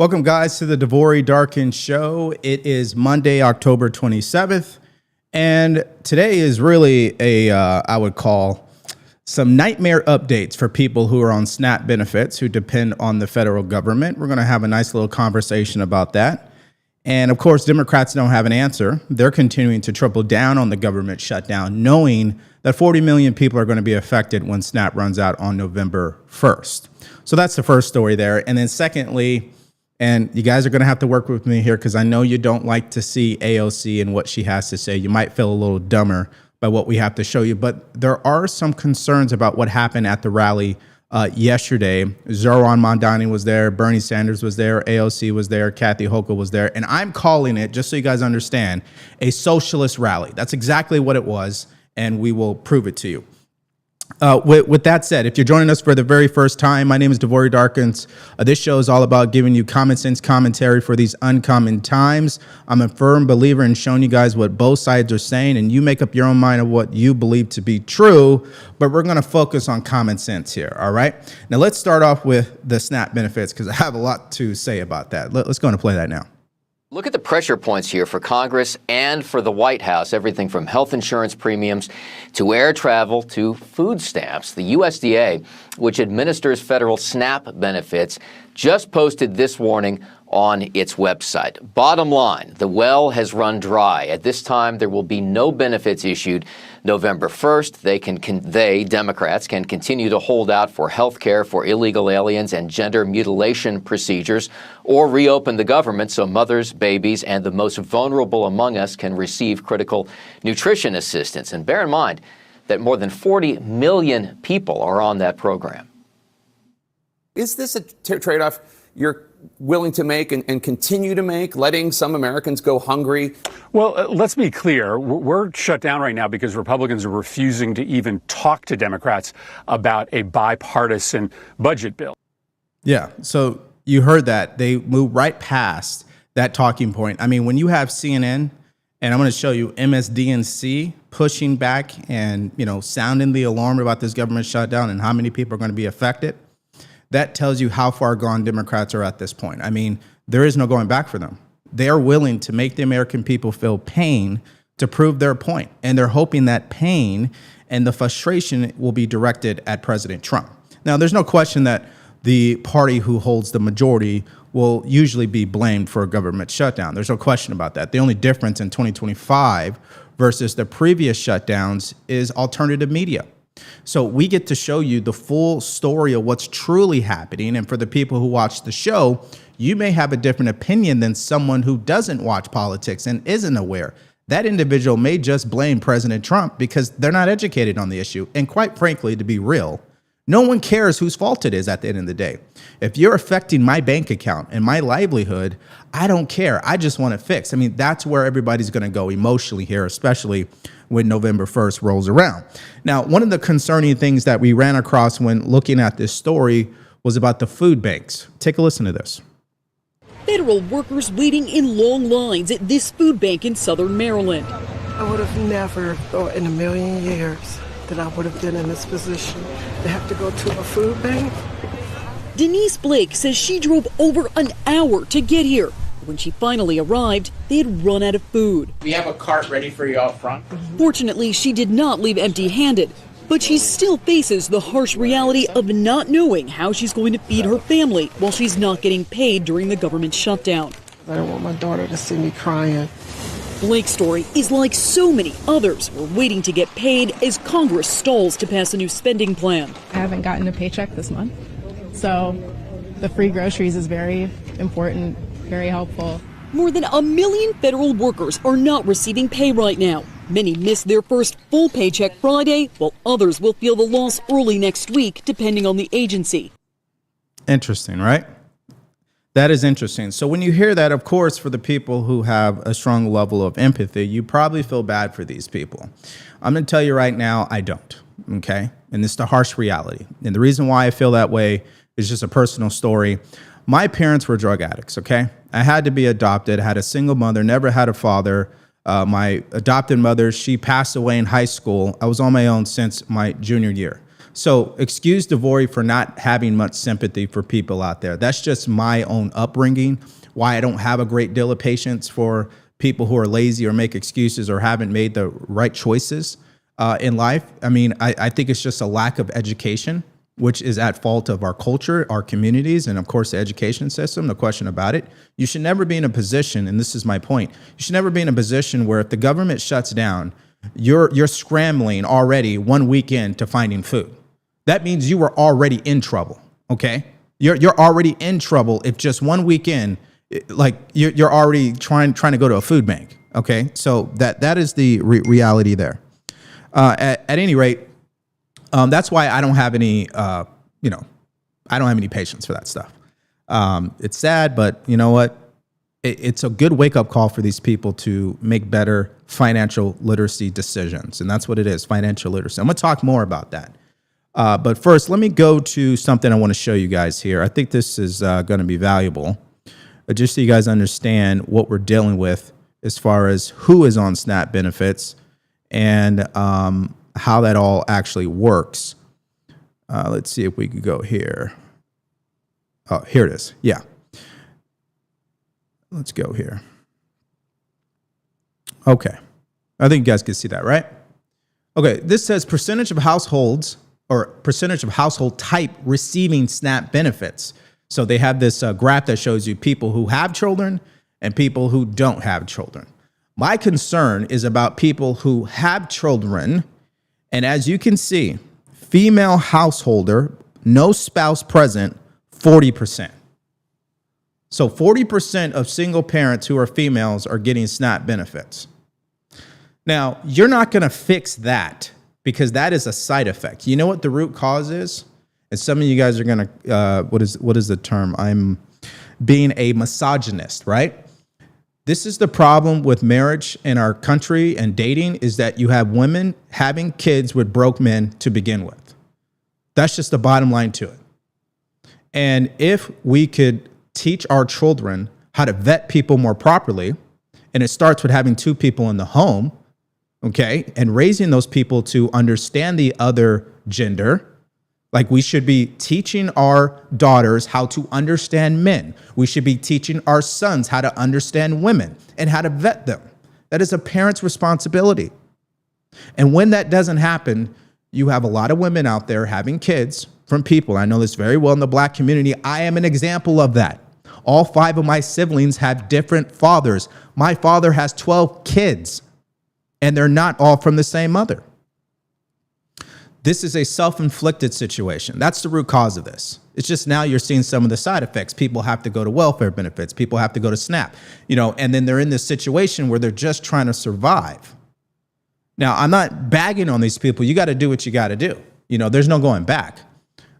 Welcome, guys, to the DeVory Darkins Show. It is Monday, October 27th, and today is really I would call some nightmare updates for people who are on SNAP benefits, who depend on the federal government. We're going to have a nice little conversation about that. And of course, Democrats don't have an answer. They're continuing to triple down on the government shutdown, knowing that 40 million people are going to be affected when SNAP runs out on November 1st. So that's the first story there. And then secondly, and you guys are going to have to work with me here because I know you don't like to see AOC and what she has to say. You might feel a little dumber by what we have to show you, but there are some concerns about what happened at the rally yesterday. Zoran Mondani was there, Bernie Sanders was there, AOC was there, Kathy Hochul was there, and I'm calling it, just so you guys understand, a socialist rally. That's exactly what it was, and we will prove it to you. With that said, if you're joining us for the very first time, my name is DeVory Darkins. This show is all about giving you common sense commentary for these uncommon times. I'm a firm believer in showing you guys what both sides are saying, and you make up your own mind of what you believe to be true, but we're going to focus on common sense here, all right? Now, let's start off with the SNAP benefits because I have a lot to say about that. Let's go and play that now. Look at the pressure points here for Congress and for the White House, everything from health insurance premiums to air travel to food stamps. The USDA, which administers federal SNAP benefits, just posted this warning on its website. Bottom line, the well has run dry. At this time, there will be no benefits issued November 1st. They, Democrats, can continue to hold out for health care for illegal aliens and gender mutilation procedures, or reopen the government so mothers, babies, and the most vulnerable among us can receive critical nutrition assistance. And bear in mind that more than 40 million people are on that program. Is this a trade-off you're willing to make and continue to make, letting some Americans go hungry? Well, let's be clear. We're shut down right now because Republicans are refusing to even talk to Democrats about a bipartisan budget bill. Yeah, so you heard that. They moved right past that talking point. I mean, when you have CNN, and I'm going to show you MSDNC pushing back and, sounding the alarm about this government shutdown and how many people are going to be affected, that tells you how far gone Democrats are at this point. I mean, there is no going back for them. They are willing to make the American people feel pain to prove their point. And they're hoping that pain and the frustration will be directed at President Trump. Now, there's no question that the party who holds the majority will usually be blamed for a government shutdown. There's no question about that. The only difference in 2025 versus the previous shutdowns is alternative media. So we get to show you the full story of what's truly happening. And for the people who watch the show, you may have a different opinion than someone who doesn't watch politics and isn't aware. That individual may just blame President Trump because they're not educated on the issue. And quite frankly, to be real, no one cares whose fault it is at the end of the day. If you're affecting my bank account and my livelihood, I don't care. I just want it fixed. I mean, that's where everybody's going to go emotionally here, especially when November 1st rolls around. Now, one of the concerning things that we ran across when looking at this story was about the food banks. Take a listen to this. Federal workers waiting in long lines at this food bank in southern Maryland. I would have never thought in a million years that I would have been in this position to have to go to a food bank. Denise Blake says she drove over an hour to get here. When she finally arrived, they had run out of food. We have a cart ready for you out front. Fortunately, she did not leave empty-handed, but she still faces the harsh reality of not knowing how she's going to feed her family while she's not getting paid during the government shutdown. I don't want my daughter to see me crying. Blake's story is like so many others who are waiting to get paid as Congress stalls to pass a new spending plan. I haven't gotten a paycheck this month, so the free groceries is very important, very helpful. More than 1 million federal workers are not receiving pay right now. Many missed their first full paycheck Friday, while others will feel the loss early next week, depending on the agency. Interesting, right? That is interesting. So when you hear that, of course, for the people who have a strong level of empathy, you probably feel bad for these people. I'm going to tell you right now, I don't. Okay. And it's the harsh reality. And the reason why I feel that way is just a personal story. My parents were drug addicts. Okay. I had to be adopted, had a single mother, never had a father. My adopted mother, she passed away in high school. I was on my own since my junior year. So excuse DeVory for not having much sympathy for people out there. That's just my own upbringing, why I don't have a great deal of patience for people who are lazy or make excuses or haven't made the right choices in life. I mean, I think it's just a lack of education, which is at fault of our culture, our communities, and of course the education system, no question about it. You should never be in a position, and this is my point, you should never be in a position where if the government shuts down, you're scrambling already 1 week in to finding food. That means you were already in trouble, okay? You're already in trouble if just 1 week in, like you're already trying to go to a food bank, okay? So that is the reality there. At any rate, that's why I don't have any, I don't have any patience for that stuff. It's sad, but you know what? It's a good wake-up call for these people to make better financial literacy decisions. And that's what it is, financial literacy. I'm going to talk more about that. But first, let me go to something I want to show you guys here. I think this is going to be valuable, just so you guys understand what we're dealing with as far as who is on SNAP benefits and how that all actually works. Let's see if we could go here. Oh, here it is. Yeah. Let's go here. Okay. I think you guys can see that, right? Okay. This says percentage of households or percentage of household type receiving SNAP benefits. So they have this graph that shows you people who have children and people who don't have children. My concern is about people who have children. And as you can see, female householder, no spouse present, 40%. So 40% of single parents who are females are getting SNAP benefits. Now, you're not going to fix that because that is a side effect. You know what the root cause is? And some of you guys are going to, what is the term? I'm being a misogynist, right? This is the problem with marriage in our country and dating is that you have women having kids with broke men to begin with. That's just the bottom line to it. And if we could teach our children how to vet people more properly, and it starts with having two people in the home, okay, and raising those people to understand the other gender. Like we should be teaching our daughters how to understand men. We should be teaching our sons how to understand women and how to vet them. That is a parent's responsibility. And when that doesn't happen, you have a lot of women out there having kids from people. I know this very well in the Black community. I am an example of that. All 5 of my siblings have different fathers. My father has 12 kids, and they're not all from the same mother. This is a self-inflicted situation. That's the root cause of this. It's just now you're seeing some of the side effects. People have to go to welfare benefits. People have to go to SNAP, and then they're in this situation where they're just trying to survive. Now, I'm not bagging on these people. You got to do what you got to do. There's no going back.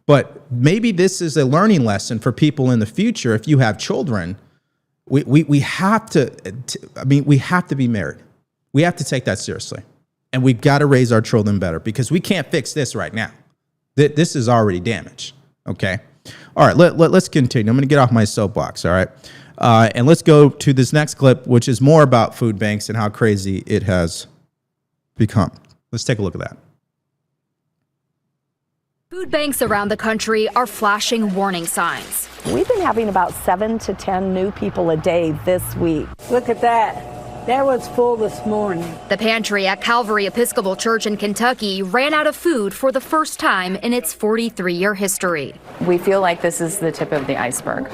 But maybe this is a learning lesson for people in the future. If you have children, we have to be married. We have to take that seriously. And we've got to raise our children better because we can't fix this right now. This is already damaged. Okay. All right. Let's continue. I'm going to get off my soapbox. All right. And let's go to this next clip, which is more about food banks and how crazy it has become. Let's take a look at that. Food banks around the country are flashing warning signs. We've been having about 7 to 10 new people a day this week. Look at that. That was full this morning. The pantry at Calvary Episcopal Church in Kentucky ran out of food for the first time in its 43-year history. We feel like this is the tip of the iceberg.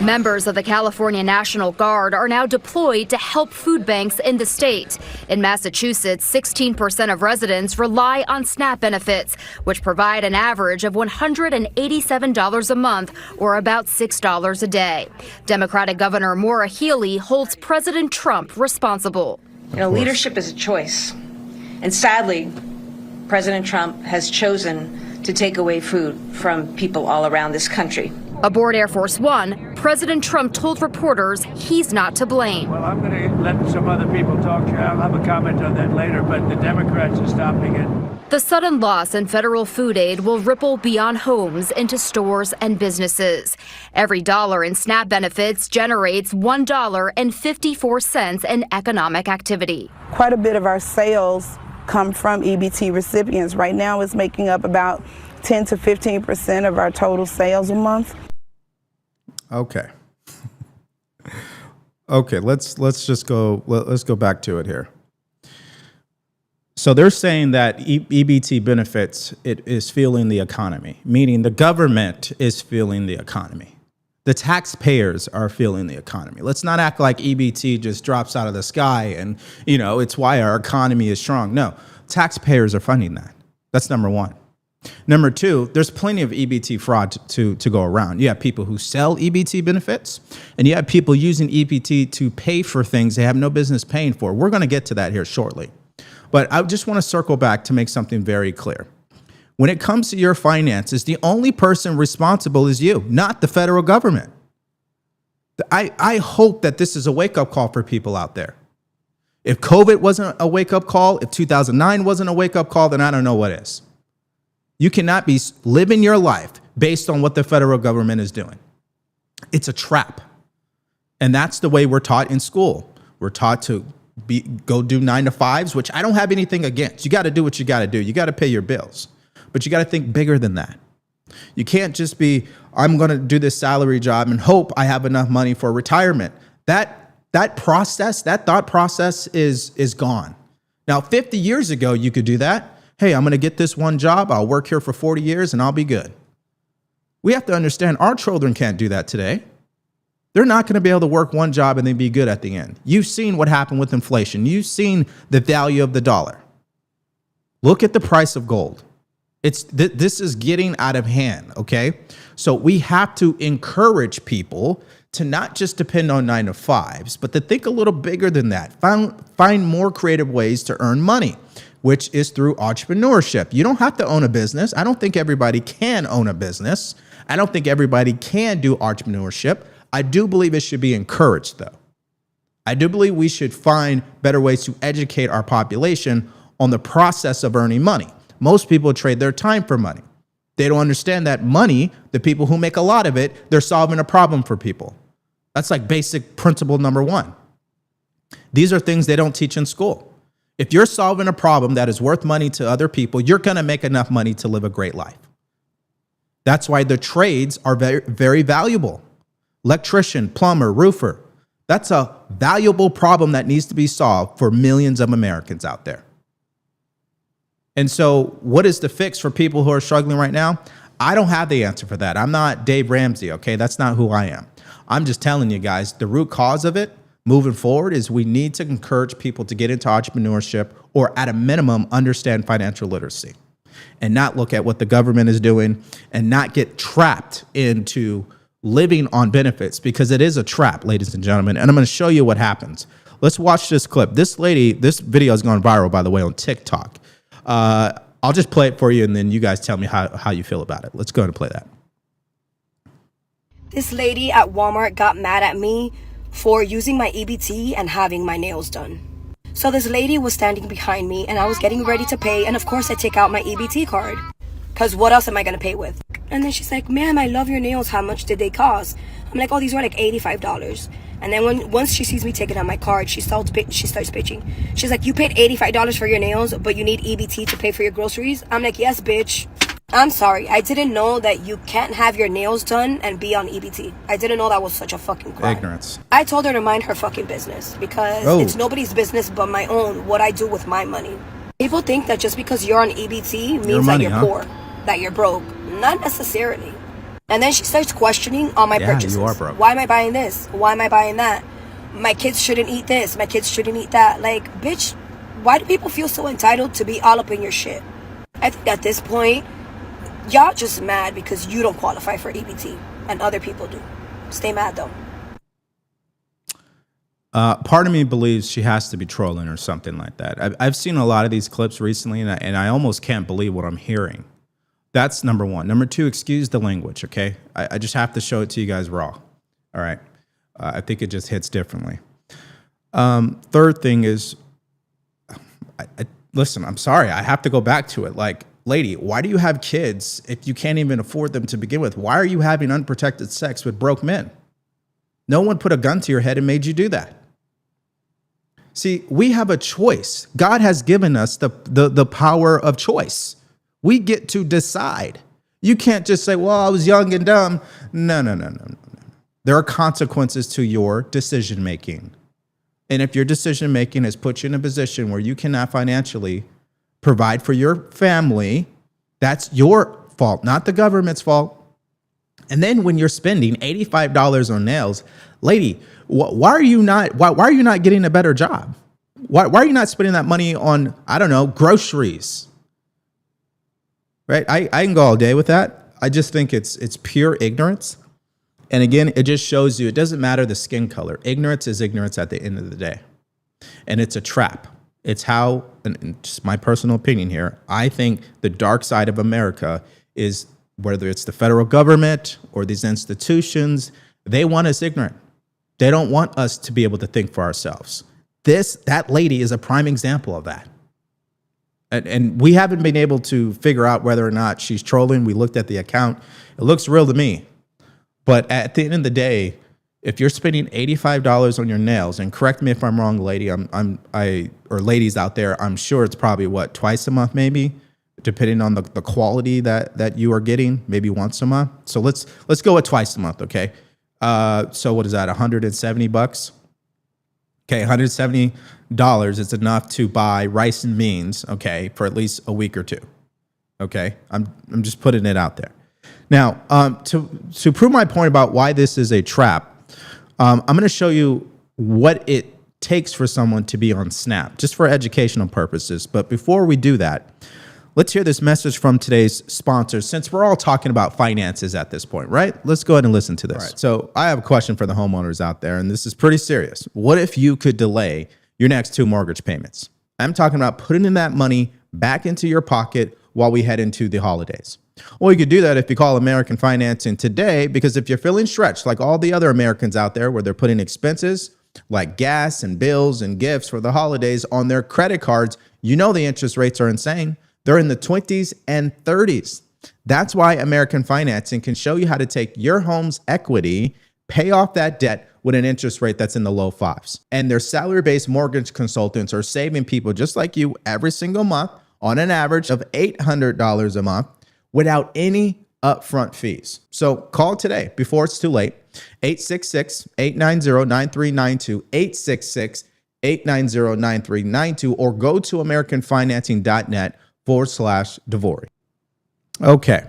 Members of the California National Guard are now deployed to help food banks in the state. In Massachusetts, 16% of residents rely on SNAP benefits, which provide an average of $187 a month, or about $6 a day. Democratic Governor Maura Healey holds President Trump responsible. Leadership is a choice. And sadly, President Trump has chosen to take away food from people all around this country. Aboard Air Force One, President Trump told reporters he's not to blame. Well, I'm going to let some other people talk. I'll have a comment on that later, but the Democrats are stopping it. The sudden loss in federal food aid will ripple beyond homes into stores and businesses. Every dollar in SNAP benefits generates $1.54 in economic activity. Quite a bit of our sales come from EBT recipients. Right now, it's making up about 10 to 15% of our total sales a month. Okay. Okay, let's go back to it here. So they're saying that EBT benefits, it is fueling the economy, meaning the government is fueling the economy. The taxpayers are fueling the economy. Let's not act like EBT just drops out of the sky and, it's why our economy is strong. No, taxpayers are funding that. That's number one. Number two, there's plenty of EBT fraud to go around. You have people who sell EBT benefits, and you have people using EBT to pay for things they have no business paying for. We're going to get to that here shortly. But I just want to circle back to make something very clear. When it comes to your finances, the only person responsible is you, not the federal government. I hope that this is a wake-up call for people out there. If COVID wasn't a wake-up call, if 2009 wasn't a wake-up call, then I don't know what is. You cannot be living your life based on what the federal government is doing. It's a trap. And that's the way we're taught in school. We're taught to go do 9-to-5s, which I don't have anything against. You got to do what you got to do. You got to pay your bills. But you got to think bigger than that. You can't just be, I'm going to do this salary job and hope I have enough money for retirement. That thought process is gone. Now, 50 years ago, you could do that. Hey, I'm going to get this one job. I'll work here for 40 years and I'll be good. We have to understand our children can't do that today. They're not going to be able to work one job and then be good at the end. You've seen what happened with inflation. You've seen the value of the dollar. Look at the price of gold. This is getting out of hand, okay? So we have to encourage people to not just depend on 9-to-5s, but to think a little bigger than that. Find more creative ways to earn money, which is through entrepreneurship. You don't have to own a business. I don't think everybody can own a business. I don't think everybody can do entrepreneurship. I do believe it should be encouraged, though. I do believe we should find better ways to educate our population on the process of earning money. Most people trade their time for money. They don't understand that money, the people who make a lot of it, they're solving a problem for people. That's like basic principle number one. These are things they don't teach in school. If you're solving a problem that is worth money to other people, you're going to make enough money to live a great life. That's why the trades are very, very valuable. Electrician, plumber, roofer. That's a valuable problem that needs to be solved for millions of Americans out there. And so what is the fix for people who are struggling right now? I don't have the answer for that. I'm not Dave Ramsey, okay? That's not who I am. I'm just telling you guys, the root cause of it moving forward is we need to encourage people to get into entrepreneurship or at a minimum understand financial literacy and not look at what the government is doing and not get trapped into living on benefits, because it is a trap, ladies and gentlemen. And I'm going to show you what happens. Let's watch this clip. This video has gone viral, by the way, on TikTok. I'll just play it for you and then you guys tell me how you feel about it. Let's go ahead and play that. This lady at Walmart got mad at me for using my EBT and having my nails done. So this lady was standing behind me and I was getting ready to pay, and of course I take out my EBT card, because what else am I going to pay with? And then she's like, ma'am, I love your nails. How much did they cost? I'm like, oh, these were like $85. And then once she sees me taking out my card, she starts bitching. She's like, you paid $85 for your nails, but you need EBT to pay for your groceries? I'm like, yes, bitch. I'm sorry. I didn't know that you can't have your nails done and be on EBT. I didn't know that was such a fucking crime. Ignorance. I told her to mind her fucking business, because it's nobody's business but my own, what I do with my money. People think that just because you're on EBT means that you're poor, that you're broke. Not necessarily. And then she starts questioning all my purchases. You are broke. Why am I buying this? Why am I buying that? My kids shouldn't eat this. My kids shouldn't eat that. Like, bitch, why do people feel so entitled to be all up in your shit? I think at this point, y'all just mad because you don't qualify for EBT and other people do. Stay mad, though. Part of me believes she has to be trolling or something like that. I've seen a lot of these clips recently, and I almost can't believe what I'm hearing. That's number one. Number two, excuse the language, okay? I just have to show it to you guys raw, all right? I think it just hits differently. Third thing is, listen, I'm sorry. I have to go back to it. Like, lady, why do you have kids if you can't even afford them to begin with? Why are you having unprotected sex with broke men? No one put a gun to your head and made you do that. See, we have a choice. God has given us the power of choice. We get to decide. You can't just say, well, I was young and dumb. No. There are consequences to your decision making. And if your decision making has put you in a position where you cannot financially provide for your family, that's your fault, not the government's fault. And then when you're spending $85 on nails, lady, why are you not getting a better job? Why are you not spending that money on, I don't know, groceries? Right? I can go all day with that. I just think it's pure ignorance. And again, it just shows you it doesn't matter the skin color. Ignorance is ignorance at the end of the day. And it's a trap. It's how, and just my personal opinion here, I think the dark side of America is, whether it's the federal government or these institutions, they want us ignorant. They don't want us to be able to think for ourselves. That lady is a prime example of that. And we haven't been able to figure out whether or not she's trolling. We looked at the account. It looks real to me. But at the end of the day, if you're spending $85 on your nails, and correct me if I'm wrong, lady, or ladies out there, I'm sure it's probably twice a month, maybe, depending on the quality that you are getting, maybe once a month. So let's go with twice a month, okay? So what is that? $170? Okay, $170 is enough to buy rice and beans, okay, for at least a week or two. Okay, I'm just putting it out there. Now, to prove my point about why this is a trap, I'm going to show you what it takes for someone to be on SNAP, just for educational purposes. But before we do that, let's hear this message from today's sponsors, since we're all talking about finances at this point, right? Let's go ahead and listen to this. All right, so I have a question for the homeowners out there, and this is pretty serious. What if you could delay your next 2 mortgage payments? I'm talking about putting in that money back into your pocket while we head into the holidays. Well, you could do that if you call American Financing today, because if you're feeling stretched like all the other Americans out there where they're putting expenses like gas and bills and gifts for the holidays on their credit cards, you know the interest rates are insane. They're in the 20s and 30s. That's why American Financing can show you how to take your home's equity, pay off that debt with an interest rate that's in the low 5s. And their salary-based mortgage consultants are saving people just like you every single month on an average of $800 a month without any upfront fees. So call today before it's too late. 866-890-9392, 866-890-9392, or go to americanfinancing.net/DeVory. Okay.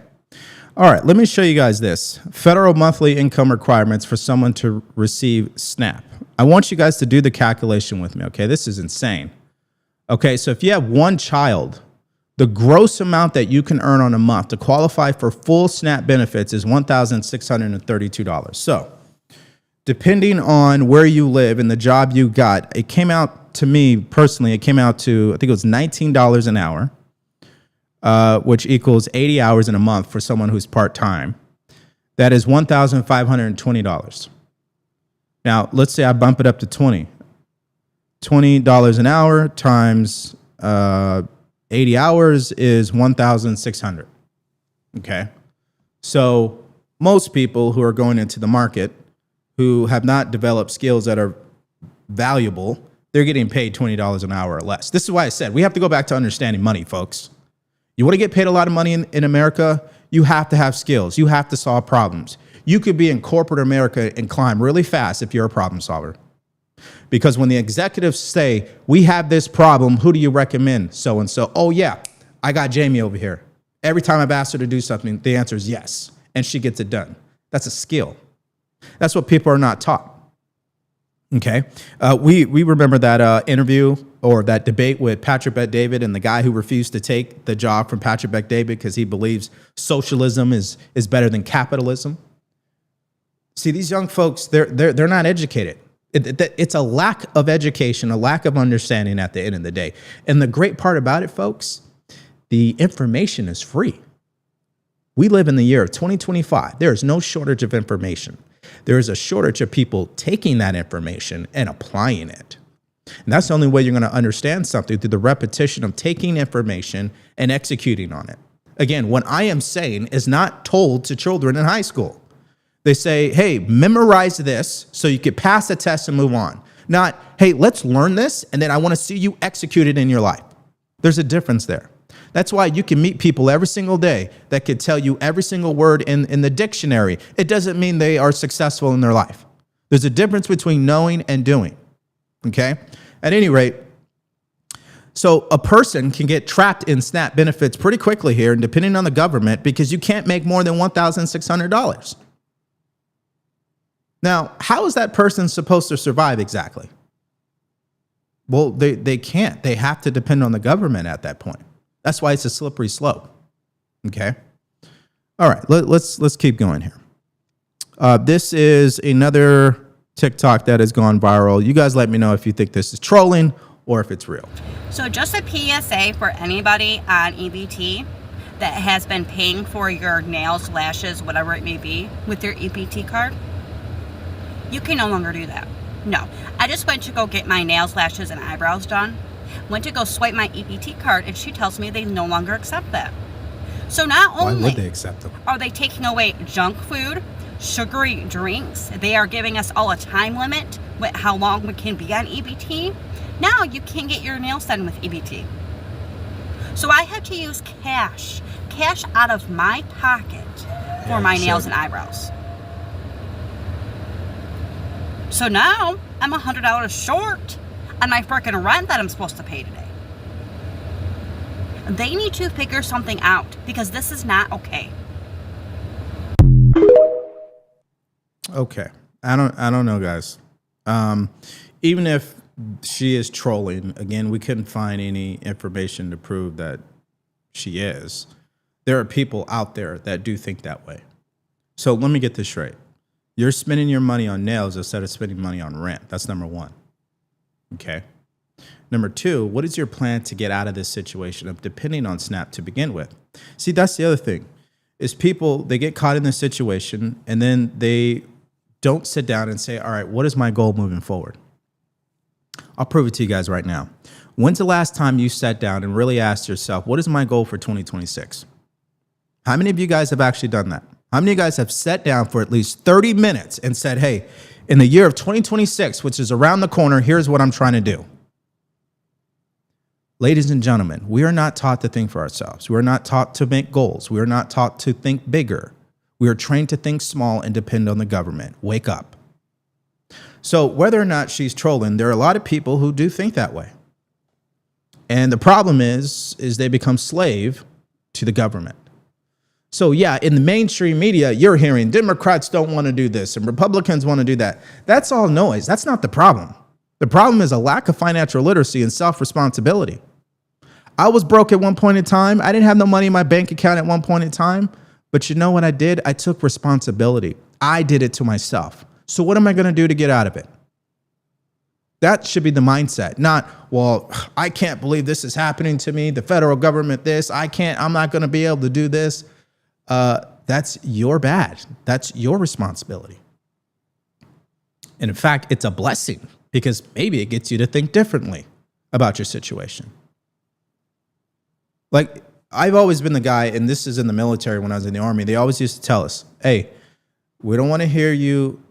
All right, let me show you guys this. Federal monthly income requirements for someone to receive SNAP. I want you guys to do the calculation with me, okay? This is insane. Okay, so if you have one child, the gross amount that you can earn on a month to qualify for full SNAP benefits is $1,632. So depending on where you live and the job you got, it came out to me personally, I think it was $19 an hour, which equals 80 hours in a month for someone who's part-time. That is $1,520. Now, let's say I bump it up to $20 an hour times 80 hours is 1,600. Okay. So most people who are going into the market who have not developed skills that are valuable, they're getting paid $20 an hour or less. This is why I said we have to go back to understanding money, folks. You want to get paid a lot of money in America, you have to have skills. You have to solve problems. You could be in corporate America and climb really fast if you're a problem solver. Because when the executives say, we have this problem, who do you recommend? So-and-so. Oh, yeah, I got Jamie over here. Every time I've asked her to do something, the answer is yes, and she gets it done. That's a skill. That's what people are not taught. Okay, we remember that interview or that debate with Patrick Bet-David and the guy who refused to take the job from Patrick Bet-David because he believes socialism is better than capitalism. See, these young folks, they're not educated. It's a lack of education, a lack of understanding at the end of the day. And the great part about it, folks, the information is free. We live in the year of 2025. There is no shortage of information. There is a shortage of people taking that information and applying it. And that's the only way you're going to understand something, through the repetition of taking information and executing on it. Again, what I am saying is not told to children in high school. They say, hey, memorize this so you can pass the test and move on. Not, hey, let's learn this, and then I want to see you execute it in your life. There's a difference there. That's why you can meet people every single day that could tell you every single word in the dictionary. It doesn't mean they are successful in their life. There's a difference between knowing and doing, okay? At any rate, so a person can get trapped in SNAP benefits pretty quickly here, and depending on the government, because you can't make more than $1,600. Now, how is that person supposed to survive exactly? Well, they can't. They have to depend on the government at that point. That's why it's a slippery slope. Okay. All right. Let's keep going here. This is another TikTok that has gone viral. You guys let me know if you think this is trolling or if it's real. So just a PSA for anybody on EBT that has been paying for your nails, lashes, whatever it may be with your EBT card. You can no longer do that. No. I just went to go get my nails, lashes, and eyebrows done. Went to go swipe my EBT card, and she tells me they no longer accept that. So not only why would they accept them? Are they taking away junk food, sugary drinks, they are giving us all a time limit with how long we can be on EBT. Now you can get your nails done with EBT. So I have to use cash out of my pocket for my nails and eyebrows. So now I'm $100 short on my freaking rent that I'm supposed to pay today. They need to figure something out because this is not okay. Okay. I don't know, guys. Even if she is trolling, again, we couldn't find any information to prove that she is. There are people out there that do think that way. So let me get this straight. You're spending your money on nails instead of spending money on rent. That's number one. Okay. Number two, what is your plan to get out of this situation of depending on SNAP to begin with? See, that's the other thing is people, they get caught in this situation and then they don't sit down and say, all right, what is my goal moving forward? I'll prove it to you guys right now. When's the last time you sat down and really asked yourself, what is my goal for 2026? How many of you guys have actually done that? How many of you guys have sat down for at least 30 minutes and said, hey, in the year of 2026, which is around the corner, here's what I'm trying to do. Ladies and gentlemen, we are not taught to think for ourselves. We are not taught to make goals. We are not taught to think bigger. We are trained to think small and depend on the government. Wake up. So whether or not she's trolling, there are a lot of people who do think that way. And the problem is they become slave to the government. So yeah, in the mainstream media, you're hearing Democrats don't want to do this and Republicans want to do that. That's all noise. That's not the problem. The problem is a lack of financial literacy and self-responsibility. I was broke at one point in time. I didn't have no money in my bank account at one point in time. But you know what I did? I took responsibility. I did it to myself. So what am I going to do to get out of it? That should be the mindset. Not, well, I can't believe this is happening to me. The federal government, this, I'm not going to be able to do this. That's your bad. That's your responsibility. And in fact, it's a blessing because maybe it gets you to think differently about your situation. Like, I've always been the guy, and this is in the military when I was in the Army, they always used to tell us, hey, we don't want to hear you,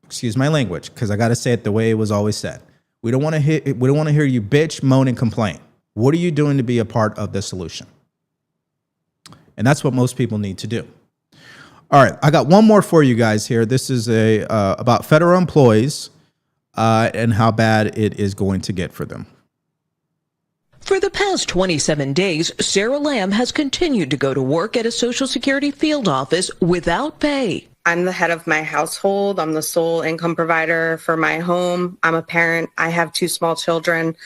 excuse my language, because I got to say it the way it was always said. We don't want to hear you bitch, moan, and complain. What are you doing to be a part of the solution? And that's what most people need to do. All right, I got one more for you guys here. This is about federal employees and how bad it is going to get for them. For the past 27 days, Sarah Lamb has continued to go to work at a Social Security field office without pay. I'm the head of my household. I'm the sole income provider for my home. I'm a parent. I have 2 small children.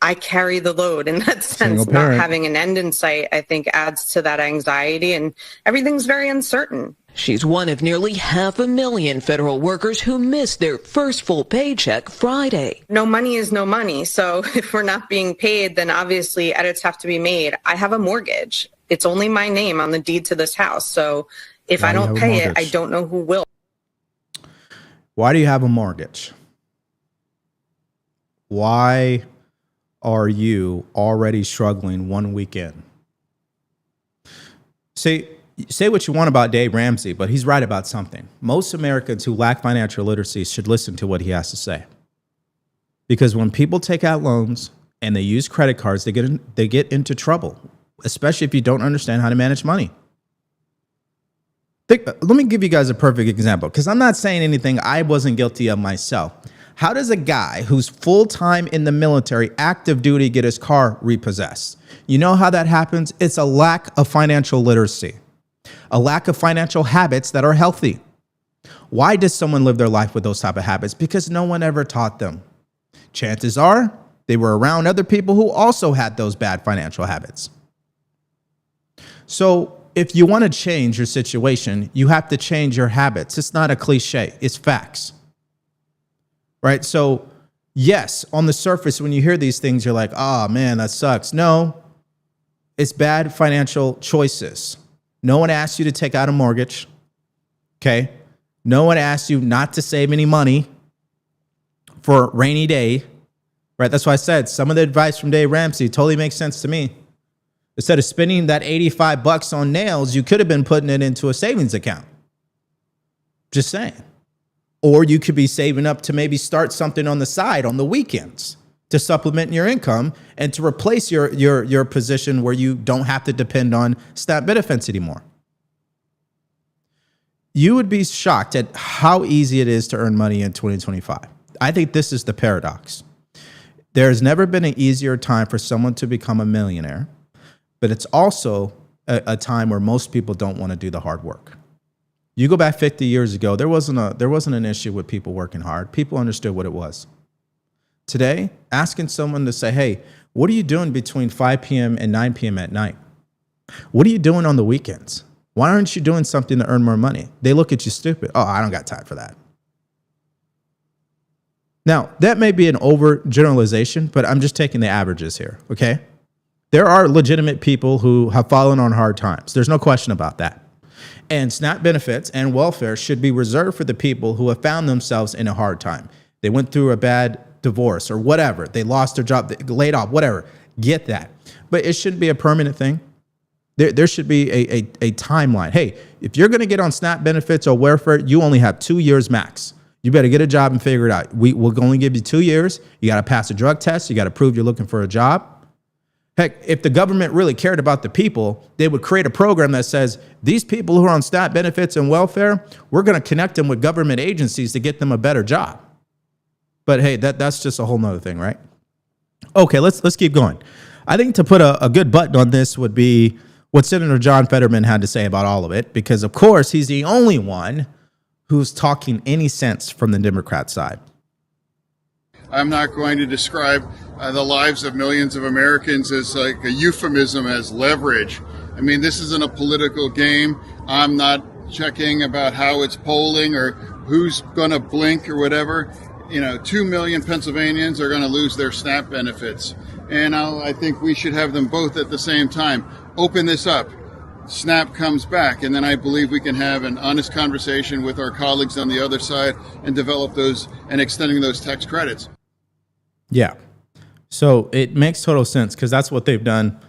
I carry the load in that sense. Not having an end in sight, I think, adds to that anxiety, and everything's very uncertain. She's one of nearly 500,000 federal workers who missed their first full paycheck Friday. No money is no money. So if we're not being paid, then obviously edits have to be made. I have a mortgage. It's only my name on the deed to this house. So if I don't pay it, I don't know who will. Why do you have a mortgage? Why are you already struggling 1 week in? Say what you want about Dave Ramsey, but he's right about something. Most Americans who lack financial literacy should listen to what he has to say. Because when people take out loans and they use credit cards, they get into trouble, especially if you don't understand how to manage money. Let me give you guys a perfect example, because I'm not saying anything I wasn't guilty of myself. How does a guy who's full-time in the military, active duty, get his car repossessed? You know how that happens? It's a lack of financial literacy, a lack of financial habits that are healthy. Why does someone live their life with those type of habits? Because no one ever taught them. Chances are they were around other people who also had those bad financial habits. So if you want to change your situation, you have to change your habits. It's not a cliche, it's facts. Right? So yes, on the surface, when you hear these things, you're like, oh man, that sucks. No, it's bad financial choices. No one asked you to take out a mortgage. Okay? No one asked you not to save any money for a rainy day. Right? That's why I said some of the advice from Dave Ramsey totally makes sense to me. Instead of spending that $85 on nails, you could have been putting it into a savings account. Just saying. Or you could be saving up to maybe start something on the side on the weekends to supplement your income and to replace your position where you don't have to depend on SNAP benefits anymore. You would be shocked at how easy it is to earn money in 2025. I think this is the paradox. There has never been an easier time for someone to become a millionaire, but it's also a time where most people don't want to do the hard work. You go back 50 years ago, there wasn't an issue with people working hard. People understood what it was. Today, asking someone to say, hey, what are you doing between 5 p.m. and 9 p.m. at night? What are you doing on the weekends? Why aren't you doing something to earn more money? They look at you stupid. Oh, I don't got time for that. Now, that may be an overgeneralization, but I'm just taking the averages here, okay? There are legitimate people who have fallen on hard times. There's no question about that. And SNAP benefits and welfare should be reserved for the people who have found themselves in a hard time. They went through a bad divorce or whatever. They lost their job, they laid off, whatever. Get that. But it shouldn't be a permanent thing. There should be a timeline. Hey, if you're going to get on SNAP benefits or welfare, you only have 2 years max. You better get a job and figure it out. We'll only give you 2 years. You got to pass a drug test. You got to prove you're looking for a job. Heck, if the government really cared about the people, they would create a program that says, these people who are on SNAP benefits and welfare, we're going to connect them with government agencies to get them a better job. But hey, that's just a whole nother thing, right? Okay, let's keep going. I think to put a good button on this would be what Senator John Fetterman had to say about all of it, because of course he's the only one who's talking any sense from the Democrat side. I'm not going to describe the lives of millions of Americans as like a euphemism as leverage. I mean, this isn't a political game. I'm not checking about how it's polling or who's going to blink or whatever. 2 million Pennsylvanians are going to lose their SNAP benefits. And I think we should have them both at the same time. Open this up. SNAP comes back, and then I believe we can have an honest conversation with our colleagues on the other side and develop those and extending those tax credits. Yeah. So it makes total sense because that's what they've done.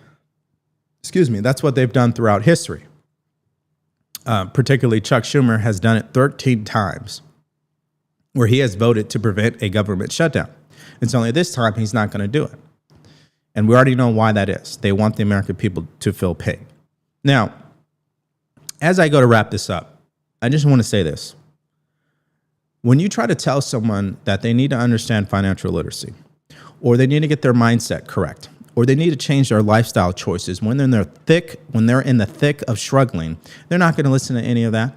That's what they've done throughout history. Particularly Chuck Schumer has done it 13 times where he has voted to prevent a government shutdown. It's only this time he's not going to do it. And we already know why that is. They want the American people to feel pain. Now, as I go to wrap this up, I just want to say this. When you try to tell someone that they need to understand financial literacy, or they need to get their mindset correct, or they need to change their lifestyle choices when they're in the thick of struggling, they're not going to listen to any of that.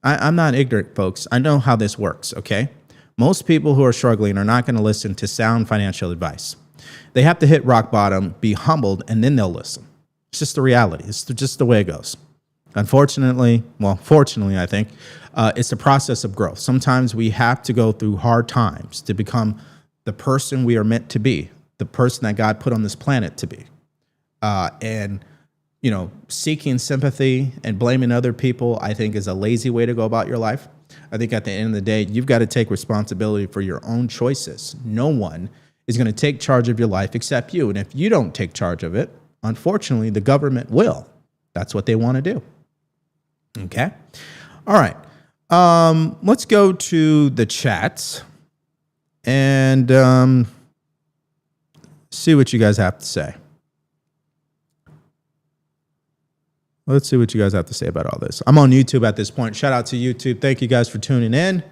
I'm not ignorant, folks. I know how this works, okay? Most people who are struggling are not going to listen to sound financial advice. They have to hit rock bottom, be humbled, and then they'll listen. It's just the reality. It's just the way it goes. Fortunately, I think, it's a process of growth. Sometimes we have to go through hard times to become the person we are meant to be, the person that God put on this planet to be. Seeking sympathy and blaming other people, I think, is a lazy way to go about your life. I think at the end of the day, you've got to take responsibility for your own choices. No one is going to take charge of your life except you. And if you don't take charge of it, unfortunately, the government will. That's what they want to do. Okay. All right. Let's go to the chats. and see what you guys have to say. Let's see what you guys have to say about all this. I'm on YouTube at this point. Shout out to YouTube. Thank you guys for tuning in.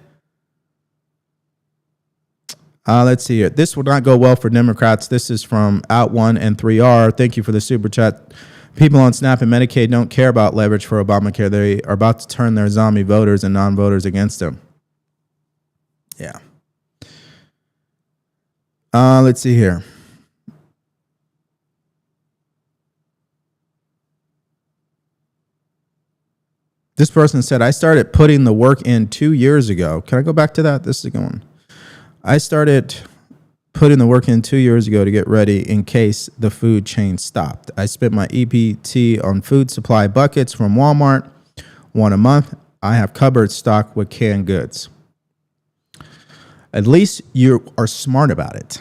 Let's see here. This will not go well for Democrats. This is from Out1 and 3R. Thank you for the super chat. People on SNAP and Medicaid don't care about leverage for Obamacare. They are about to turn their zombie voters and non-voters against them. Yeah. Let's see here. This person said, I started putting the work in 2 years ago. Can I go back to that? This is going. I started putting the work in 2 years ago to get ready in case the food chain stopped. I spent my EBT on food supply buckets from Walmart, one a month. I have cupboard stocked with canned goods. At least you are smart about it.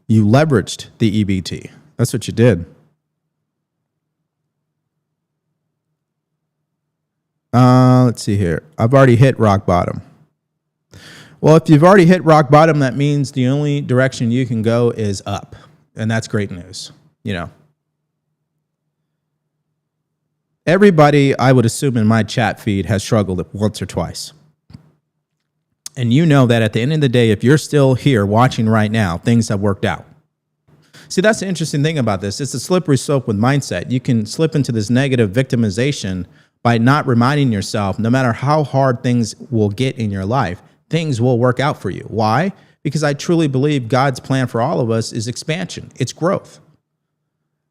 You leveraged the EBT. That's what you did. Let's see here. I've already hit rock bottom. Well, if you've already hit rock bottom, that means the only direction you can go is up. And that's great news. You know, everybody, I would assume in my chat feed, has struggled once or twice. And you know that at the end of the day, if you're still here watching right now, things have worked out. See, that's the interesting thing about this. It's a slippery slope with mindset. You can slip into this negative victimization by not reminding yourself, no matter how hard things will get in your life, things will work out for you. Why? Because I truly believe God's plan for all of us is expansion. It's growth.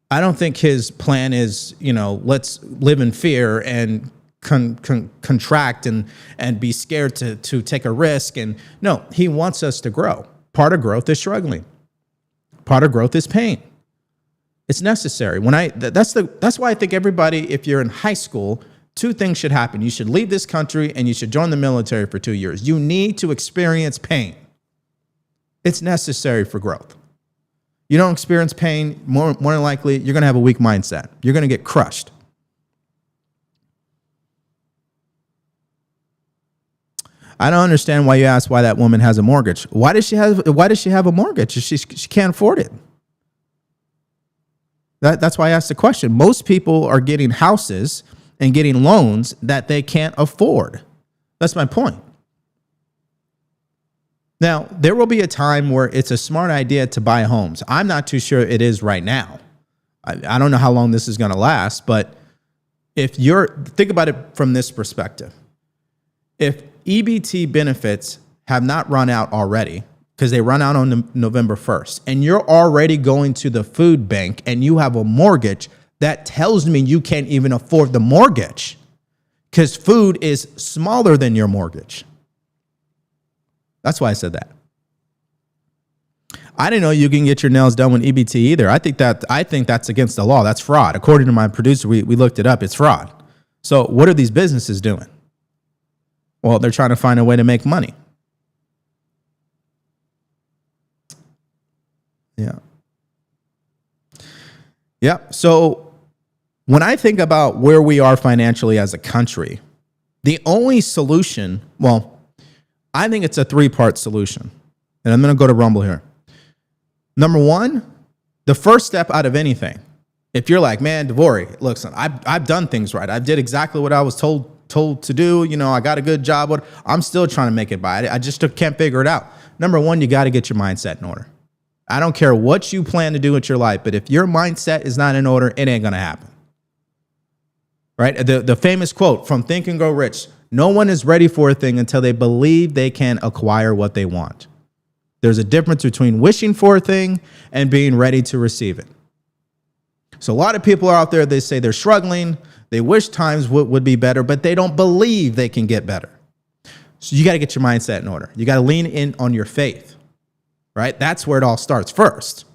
I don't think his plan is, you know, let's live in fear and contract and be scared to take a risk. And no, he wants us to grow. Part of growth is struggling. Part of growth is pain. It's necessary. That's why I think everybody, if you're in high school, two things should happen. You should leave this country and you should join the military for 2 years. You need to experience pain. It's necessary for growth. You don't experience pain, more than likely, you're going to have a weak mindset. You're going to get crushed. I don't understand why you ask why that woman has a mortgage. Why does she have a mortgage? She can't afford it. That's why I asked the question. Most people are getting houses and getting loans that they can't afford. That's my point. Now, there will be a time where it's a smart idea to buy homes. I'm not too sure it is right now. I don't know how long this is going to last, but think about it from this perspective. If EBT benefits have not run out already, because they run out on November 1st, and you're already going to the food bank and you have a mortgage, that tells me you can't even afford the mortgage because food is smaller than your mortgage. That's why I said that. I didn't know you can get your nails done with EBT either. I think that's against the law. That's fraud. According to my producer, we looked it up. It's fraud. So what are these businesses doing? Well, they're trying to find a way to make money. Yeah. Yeah. So when I think about where we are financially as a country, the only solution, well, I think it's a three-part solution. And I'm going to go to Rumble here. Number one, the first step out of anything. If you're like, man, DeVory, listen, I've done things right. I did exactly what I was told to do. You know, I got a good job. I'm still trying to make it by. I just can't figure it out. Number one, you got to get your mindset in order. I don't care what you plan to do with your life, but if your mindset is not in order, it ain't going to happen. Right? The famous quote from Think and Grow Rich, no one is ready for a thing until they believe they can acquire what they want. There's a difference between wishing for a thing and being ready to receive it. So a lot of people are out there, they say they're struggling, they wish times would be better, but they don't believe they can get better. So you got to get your mindset in order. You got to lean in on your faith, right? That's where it all starts first.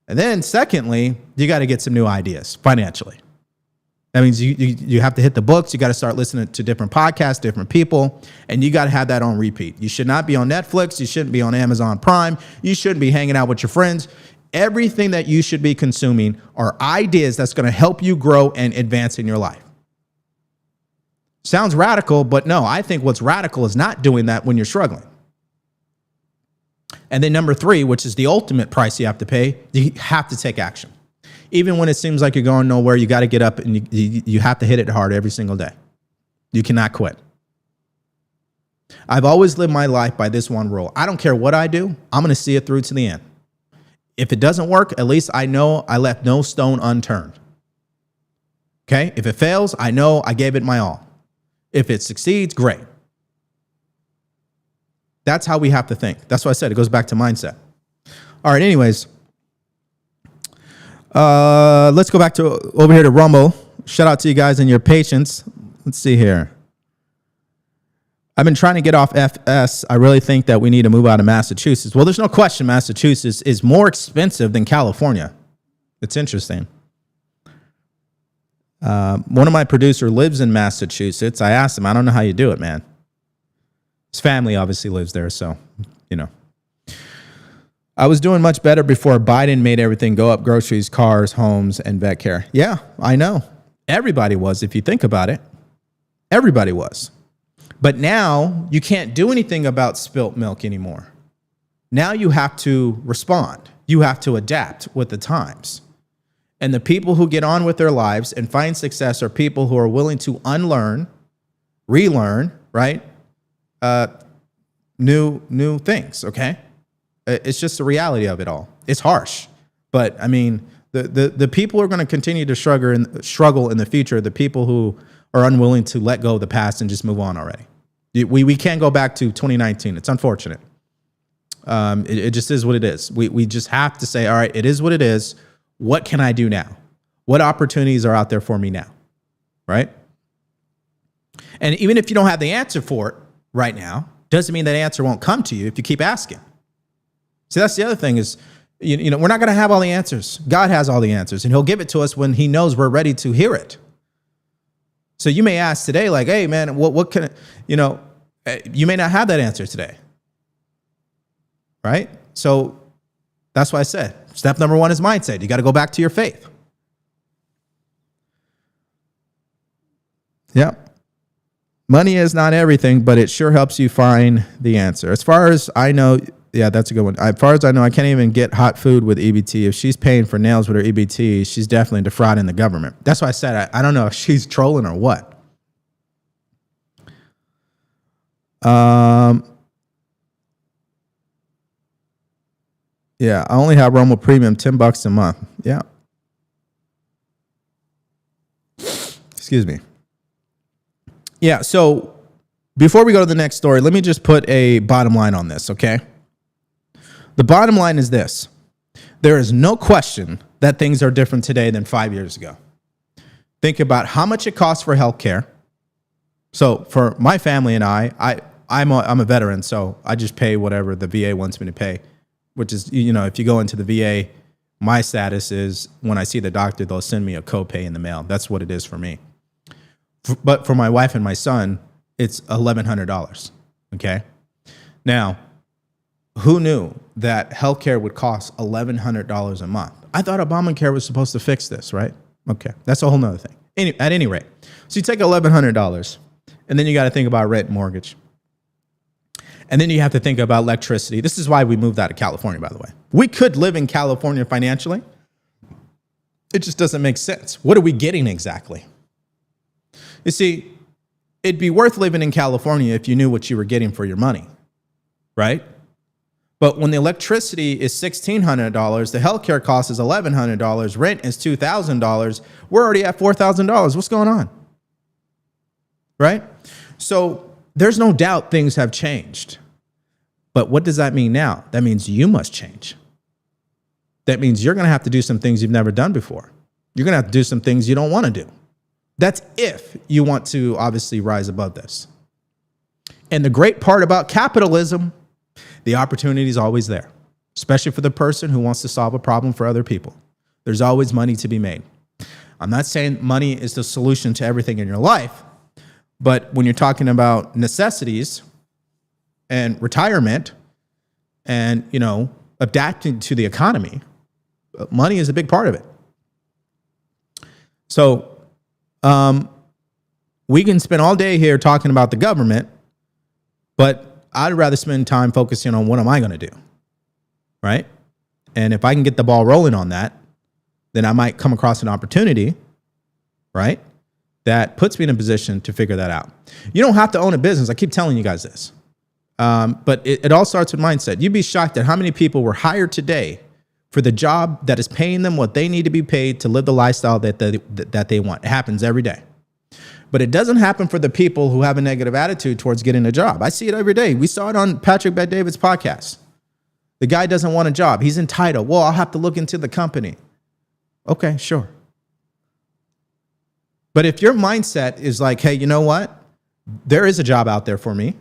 And then secondly, you got to get some new ideas financially. That means you have to hit the books. You got to start listening to different podcasts, different people, and you got to have that on repeat. You should not be on Netflix. You shouldn't be on Amazon Prime. You shouldn't be hanging out with your friends. Everything that you should be consuming are ideas that's going to help you grow and advance in your life. Sounds radical, but no, I think what's radical is not doing that when you're struggling. And then number 3, which is the ultimate price you have to pay, you have to take action. Even when it seems like you're going nowhere, you got to get up and you have to hit it hard every single day. You cannot quit. I've always lived my life by this one rule. I don't care what I do. I'm going to see it through to the end. If it doesn't work, at least I know I left no stone unturned. Okay? If it fails, I know I gave it my all. If it succeeds, great. That's how we have to think. That's what I said. It goes back to mindset. All right, anyways. Let's go back to over here to Rumble. Shout out to you guys and your patience. Let's see here. I've been trying to get off FS. I really think that we need to move out of Massachusetts. Well, there's no question Massachusetts is more expensive than California. It's interesting. One of my producers lives in Massachusetts. I asked him, I don't know how you do it, man. His family obviously lives there, so, you know. I was doing much better before Biden made everything go up: groceries, cars, homes, and vet care. Yeah, I know. Everybody was, if you think about it. Everybody was. But now you can't do anything about spilt milk anymore. Now you have to respond. You have to adapt with the times. And the people who get on with their lives and find success are people who are willing to unlearn, relearn, right? New things, okay? It's just the reality of it all. It's harsh. But I mean, the people who are going to continue to struggle in the future, the people who are unwilling to let go of the past and just move on already. We can't go back to 2019. It's unfortunate. It just is what it is. We just have to say, all right, it is what it is. What can I do now? What opportunities are out there for me now? Right? And even if you don't have the answer for it right now, doesn't mean that answer won't come to you if you keep asking. See, that's the other thing is, you know, we're not going to have all the answers. God has all the answers, and he'll give it to us when he knows we're ready to hear it. So you may ask today, like, hey, man, what can, you know, you may not have that answer today. Right? So that's why I said, step number 1 is mindset. You got to go back to your faith. Yeah. Money is not everything, but it sure helps you find the answer. As far as I know, yeah, that's a good one. As far as I know, I can't even get hot food with EBT. If she's paying for nails with her EBT, she's definitely defrauding the government. That's why I said I don't know if she's trolling or what. Yeah, I only have Rumble Premium, $10 a month. Yeah. Excuse me. Yeah, so before we go to the next story, let me just put a bottom line on this, okay? The bottom line is this. There is no question that things are different today than 5 years ago. Think about how much it costs for healthcare. So for my family and I'm a veteran, so I just pay whatever the VA wants me to pay, which is, you know, if you go into the VA, my status is when I see the doctor, they'll send me a copay in the mail. That's what it is for me. But for my wife and my son, it's $1,100. Okay. Now, who knew that healthcare would cost $1,100 a month? I thought Obamacare was supposed to fix this, right? Okay. That's a whole nother thing. At any rate, so you take $1,100 and then you got to think about rent and mortgage. And then you have to think about electricity. This is why we moved out of California, by the way. We could live in California financially. It just doesn't make sense. What are we getting exactly? You see, it'd be worth living in California if you knew what you were getting for your money, right? But when the electricity is $1,600, the healthcare cost is $1,100, rent is $2,000, we're already at $4,000. What's going on? Right? So there's no doubt things have changed. But what does that mean now? That means you must change. That means you're going to have to do some things you've never done before. You're going to have to do some things you don't want to do. That's if you want to obviously rise above this. And the great part about capitalism, the opportunity is always there, especially for the person who wants to solve a problem for other people. There's always money to be made. I'm not saying money is the solution to everything in your life, but when you're talking about necessities and retirement and, you know, adapting to the economy, money is a big part of it. So we can spend all day here talking about the government, but I'd rather spend time focusing on what am I going to do? right? And if I can get the ball rolling on that, then I might come across an opportunity, right? That puts me in a position to figure that out. You don't have to own a business. I keep telling you guys this. But it all starts with mindset. You'd be shocked at how many people were hired today for the job that is paying them what they need to be paid to live the lifestyle that they want. It happens every day. But it doesn't happen for the people who have a negative attitude towards getting a job. I see it every day. We saw it on Patrick Bet-David's podcast. The guy doesn't want a job. He's entitled. Well, I'll have to look into the company. Okay, sure. But if your mindset is like, hey, you know what? There is a job out there for me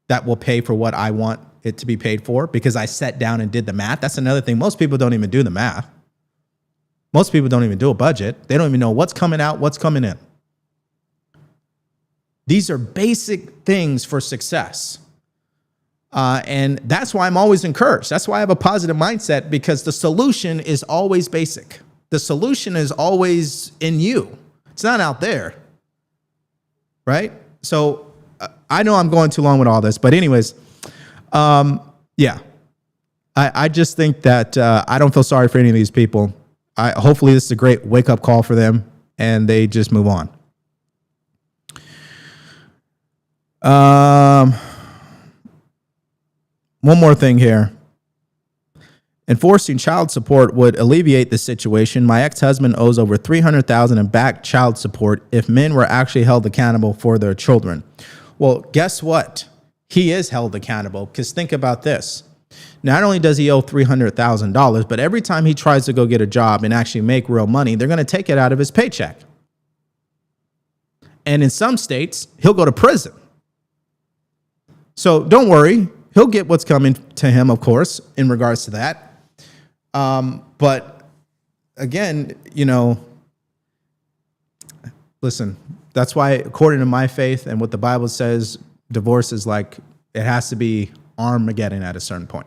that will pay for what I want it to be paid for because I sat down and did the math. That's another thing. Most people don't even do the math. Most people don't even do a budget. They don't even know what's coming out, what's coming in. These are basic things for success. And that's why I'm always encouraged. That's why I have a positive mindset, because the solution is always basic. The solution is always in you. It's not out there. Right? So I know I'm going too long with all this, but anyways, yeah. I just think that I don't feel sorry for any of these people. Hopefully this is a great wake-up call for them and they just move on. One more thing here. Enforcing child support would alleviate the situation. My ex-husband owes over $300,000 in back child support if men were actually held accountable for their children. Well, guess what? He is held accountable, because think about this. Not only does he owe $300,000, but every time he tries to go get a job and actually make real money, they're going to take it out of his paycheck. And in some states, he'll go to prison. So don't worry. He'll get what's coming to him, of course, in regards to that. But again, listen, that's why, according to my faith and what the Bible says, divorce is like, it has to be Armageddon at a certain point.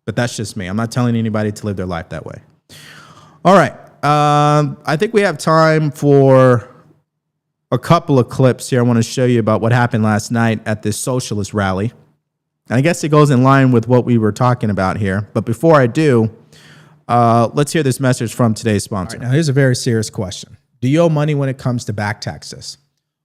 But that's just me. I'm not telling anybody to live their life that way. All right. I think we have time for a couple of clips here. I want to show you about what happened last night at this Socialist rally. I guess it goes in line with what we were talking about here. But before I do, let's hear this message from today's sponsor. All right, now, here's a very serious question. Do you owe money when it comes to back taxes?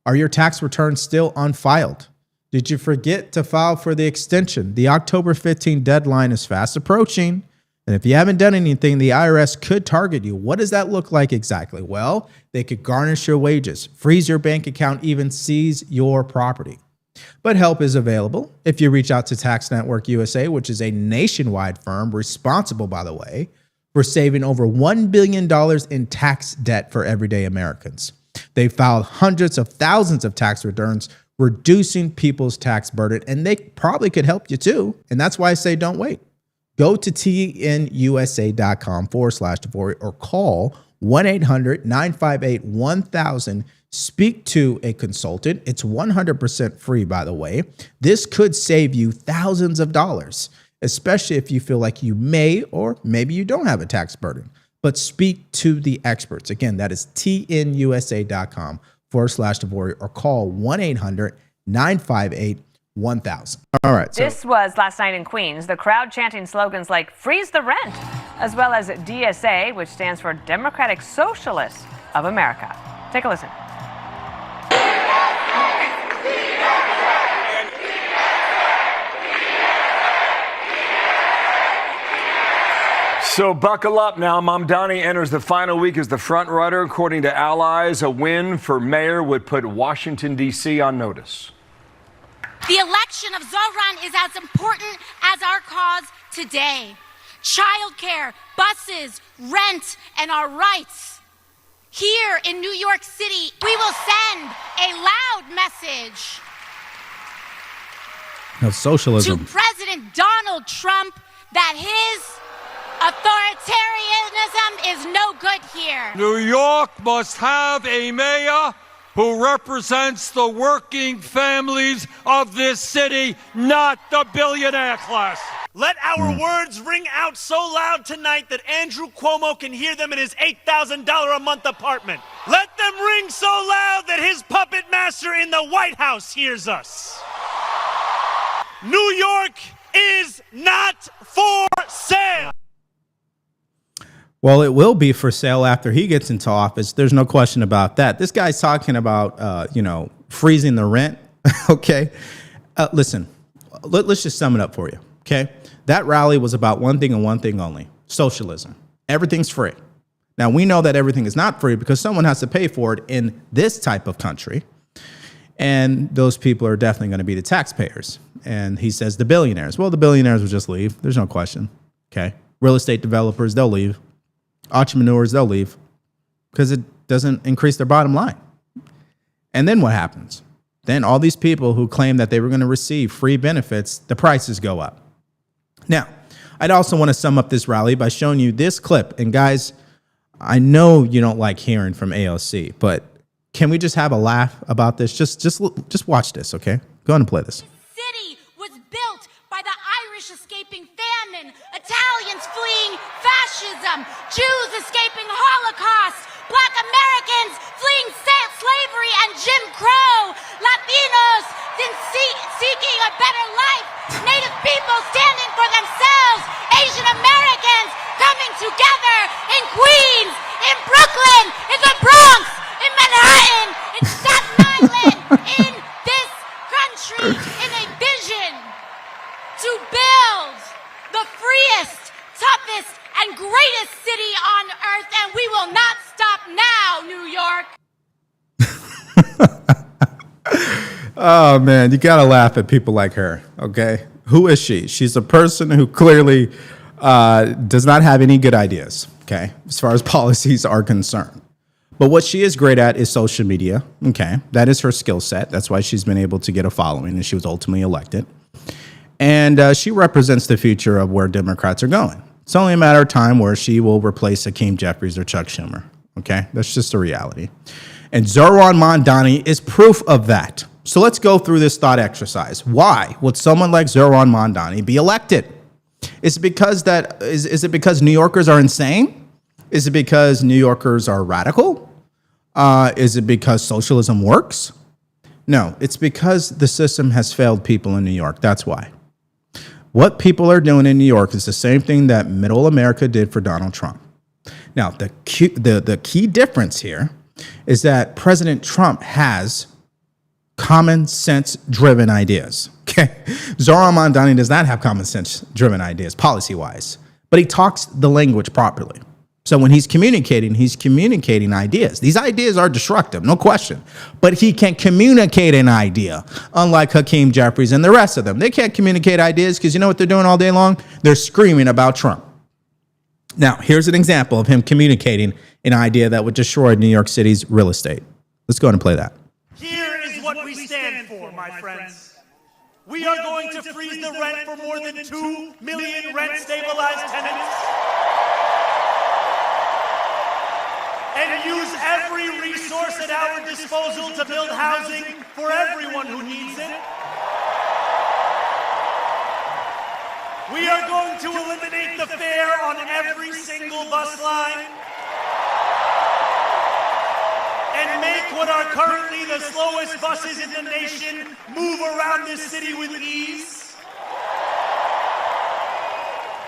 Are your tax returns still unfiled? Did you forget to file for the extension? The October 15 deadline is fast approaching. And if you haven't done anything, the IRS could target you. What does that look like exactly? Well, they could garnish your wages, freeze your bank account, even seize your property. But help is available if you reach out to Tax Network USA, which is a nationwide firm responsible, by the way, for saving over $1 billion in tax debt for everyday Americans. They filed hundreds of thousands of tax returns, reducing people's tax burden, and they probably could help you too. And that's why I say don't wait. Go to tnusa.com/DeVory or call 1-800-958-1000. Speak to a consultant. It's 100% free, by the way. This could save you thousands of dollars, especially if you feel like you may or maybe you don't have a tax burden. But speak to the experts. Again, that is tnusa.com/DeVory or call 1-800-958-1000. All right. This was last night in Queens. The crowd chanting slogans like "Freeze the Rent," as well as DSA, which stands for Democratic Socialist of America. Take a listen. So buckle up now. Mamdani enters the final week as the front runner. According to allies, a win for mayor would put Washington, D.C. on notice. The election of Zohran is as important as our cause today. Childcare, buses, rent, and our rights. Here in New York City, we will send a loud message of socialism to President Donald Trump that his authoritarianism is no good here. New York must have a mayor who represents the working families of this city, not the billionaire class. Let our words ring out so loud tonight that Andrew Cuomo can hear them in his $8,000 a month apartment. Let them ring so loud that his puppet master in the White House hears us. New York is not for sale. Well, it will be for sale after he gets into office. There's no question about that. This guy's talking about, freezing the rent. Okay. Listen, let's just sum it up for you. Okay. That rally was about one thing and one thing only: socialism. Everything's free. Now, we know that everything is not free because someone has to pay for it in this type of country. And those people are definitely going to be the taxpayers. And he says the billionaires. Well, the billionaires will just leave. There's no question. Okay. Real estate developers, they'll leave. Entrepreneurs, they'll leave because it doesn't increase their bottom line. And then what happens? Then all these people who claim that they were going to receive free benefits, the prices go up. Now, I'd also want to sum up this rally by showing you this clip. And guys, I know you don't like hearing from AOC, but can we just have a laugh about this? Just watch this, okay? Go ahead and play this. City was built by the Irish escaping famine, Italians fleeing fascism, Jews escaping Holocaust, Black Americans fleeing slavery and Jim Crow, Latinos seeking a better life, Native people standing for themselves, Asian Americans coming together in Queens, in Brooklyn, in the Bronx, in Manhattan, in Staten Island, in this country, in a vision to build the freest, toughest, and greatest city on earth, and we will not stop now, New York. Oh, man, you got to laugh at people like her, okay? Who is she? She's a person who clearly does not have any good ideas, okay, as far as policies are concerned. But what she is great at is social media, okay? That is her skill set. That's why she's been able to get a following, and she was ultimately elected. And she represents the future of where Democrats are going. It's only a matter of time where she will replace Hakeem Jeffries or Chuck Schumer, okay? That's just a reality. And Zohran Mamdani is proof of that. So let's go through this thought exercise. Why would someone like Zohran Mamdani be elected? Is it because New Yorkers are insane? Is it because New Yorkers are radical? Is it because socialism works? No, it's because the system has failed people in New York. That's why. What people are doing in New York is the same thing that middle America did for Donald Trump. Now, the key difference here is that President Trump has common sense driven ideas. Okay. Zohran Mamdani does not have common sense driven ideas policy wise, but he talks the language properly. So when he's communicating ideas. These ideas are destructive, no question, but he can communicate an idea, unlike Hakeem Jeffries and the rest of them. They can't communicate ideas because you know what they're doing all day long? They're screaming about Trump. Now, here's an example of him communicating an idea that would destroy New York City's real estate. Let's go ahead and play that. Here is what we stand for, my friends. We are going to freeze the rent for more than 2 million rent-stabilized tenants and use every resource at our disposal to build housing for everyone who needs it. We are going to eliminate the fare on every single bus line and make what are currently the slowest buses in the nation move around this city with ease.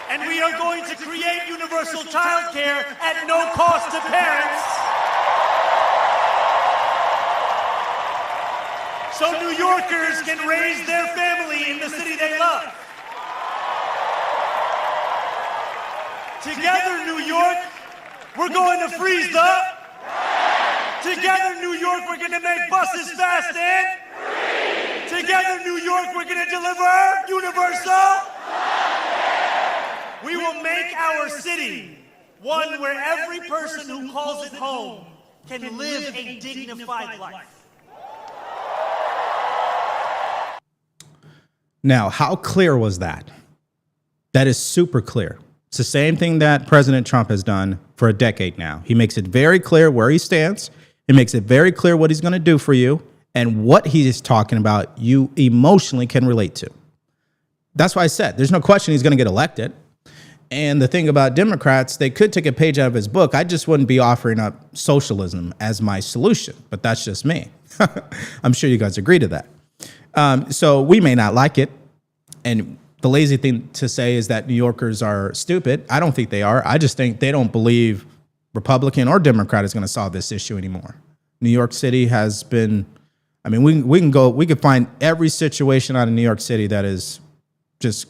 And we are going to create universal child care at no cost to parents. So New Yorkers can raise their family in the city they love. Together, New York, we're going to freeze the. Together, New York, we're going to make buses fast and. Together, New York, we're going to deliver universal. We will make our city one where every person who calls it home can live a dignified life. Now, how clear was that? That is super clear. It's the same thing that President Trump has done for a decade now. He makes it very clear where he stands. He makes it very clear what he's going to do for you, and what he is talking about you emotionally can relate to. That's why I said there's no question he's going to get elected. And the thing about Democrats, they could take a page out of his book. I just wouldn't be offering up socialism as my solution, but that's just me. I'm sure you guys agree to that. So we may not like it. And the lazy thing to say is that New Yorkers are stupid. I don't think they are. I just think they don't believe Republican or Democrat is going to solve this issue anymore. New York City has been, I mean, we could find every situation out of New York City that is just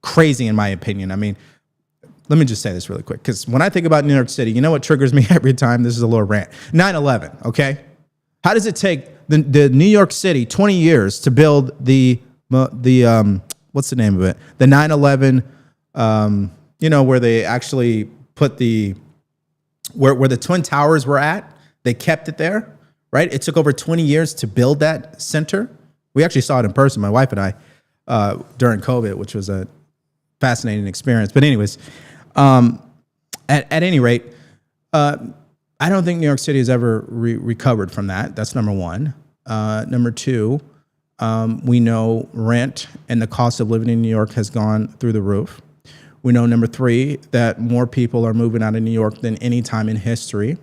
crazy in my opinion. I mean, let me just say this really quick, because when I think about New York City, you know what triggers me every time? This is a little rant. 9/11, okay? How does it take the New York City 20 years to build the what's the name of it? The 9/11, where they actually put where the Twin Towers were at, they kept it there, right? It took over 20 years to build that center. We actually saw it in person, my wife and I, during COVID, which was a fascinating experience. But anyways, at any rate, I don't think New York City has ever recovered from that. That's number one. Number two, we know rent and the cost of living in New York has gone through the roof. We know, number three, that more people are moving out of New York than any time in history.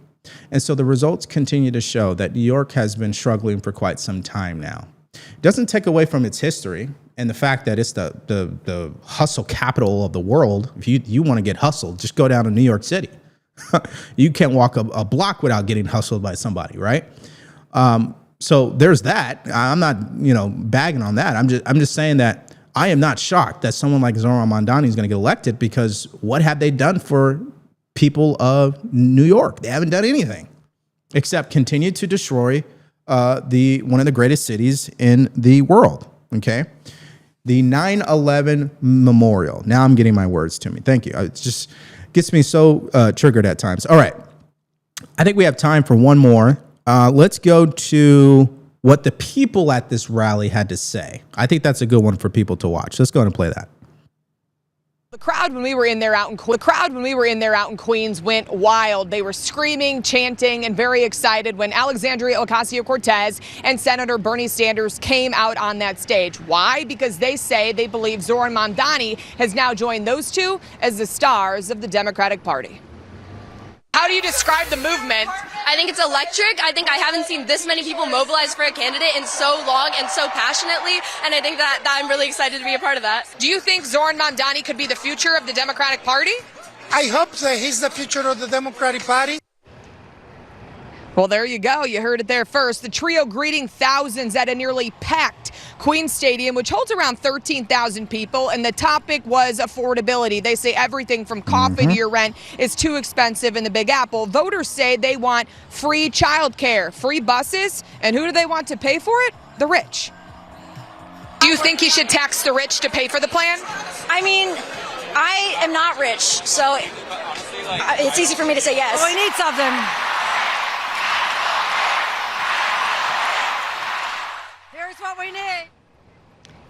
And so the results continue to show that New York has been struggling for quite some time now. It doesn't take away from its history and the fact that it's the hustle capital of the world. If you want to get hustled, just go down to New York City. You can't walk a block without getting hustled by somebody, right? So there's that. I'm not, bagging on that. I'm just saying that I am not shocked that someone like Zoran Mondani is going to get elected, because what have they done for people of New York? They haven't done anything except continue to destroy one of the greatest cities in the world. Okay, the 9/11 memorial. Now I'm getting my words to me. Thank you. It just gets me so triggered at times. All right, I think we have time for one more. Let's go to what the people at this rally had to say. I think that's a good one for people to watch. Let's go ahead and play that. The crowd when we were in there out in Queens went wild. They were screaming, chanting, and very excited when Alexandria Ocasio-Cortez and Senator Bernie Sanders came out on that stage. Why? Because they say they believe Zoran Mondani has now joined those two as the stars of the Democratic Party. How do you describe the movement? I think it's electric. I think I haven't seen this many people mobilize for a candidate in so long and so passionately, and I think that I'm really excited to be a part of that. Do you think Zoran Mondani could be the future of the Democratic Party? I hope that he's the future of the Democratic Party. Well, there you go. You heard it there first. The trio greeting thousands at a nearly packed Queens Stadium, which holds around 13,000 people, and the topic was affordability. They say everything from coffee to your rent is too expensive in the Big Apple. Voters say they want free childcare, free buses, and who do they want to pay for it? The rich. Do you think he should tax the rich to pay for the plan? I mean, I am not rich, so it's easy for me to say yes. We need something. Here's what we need.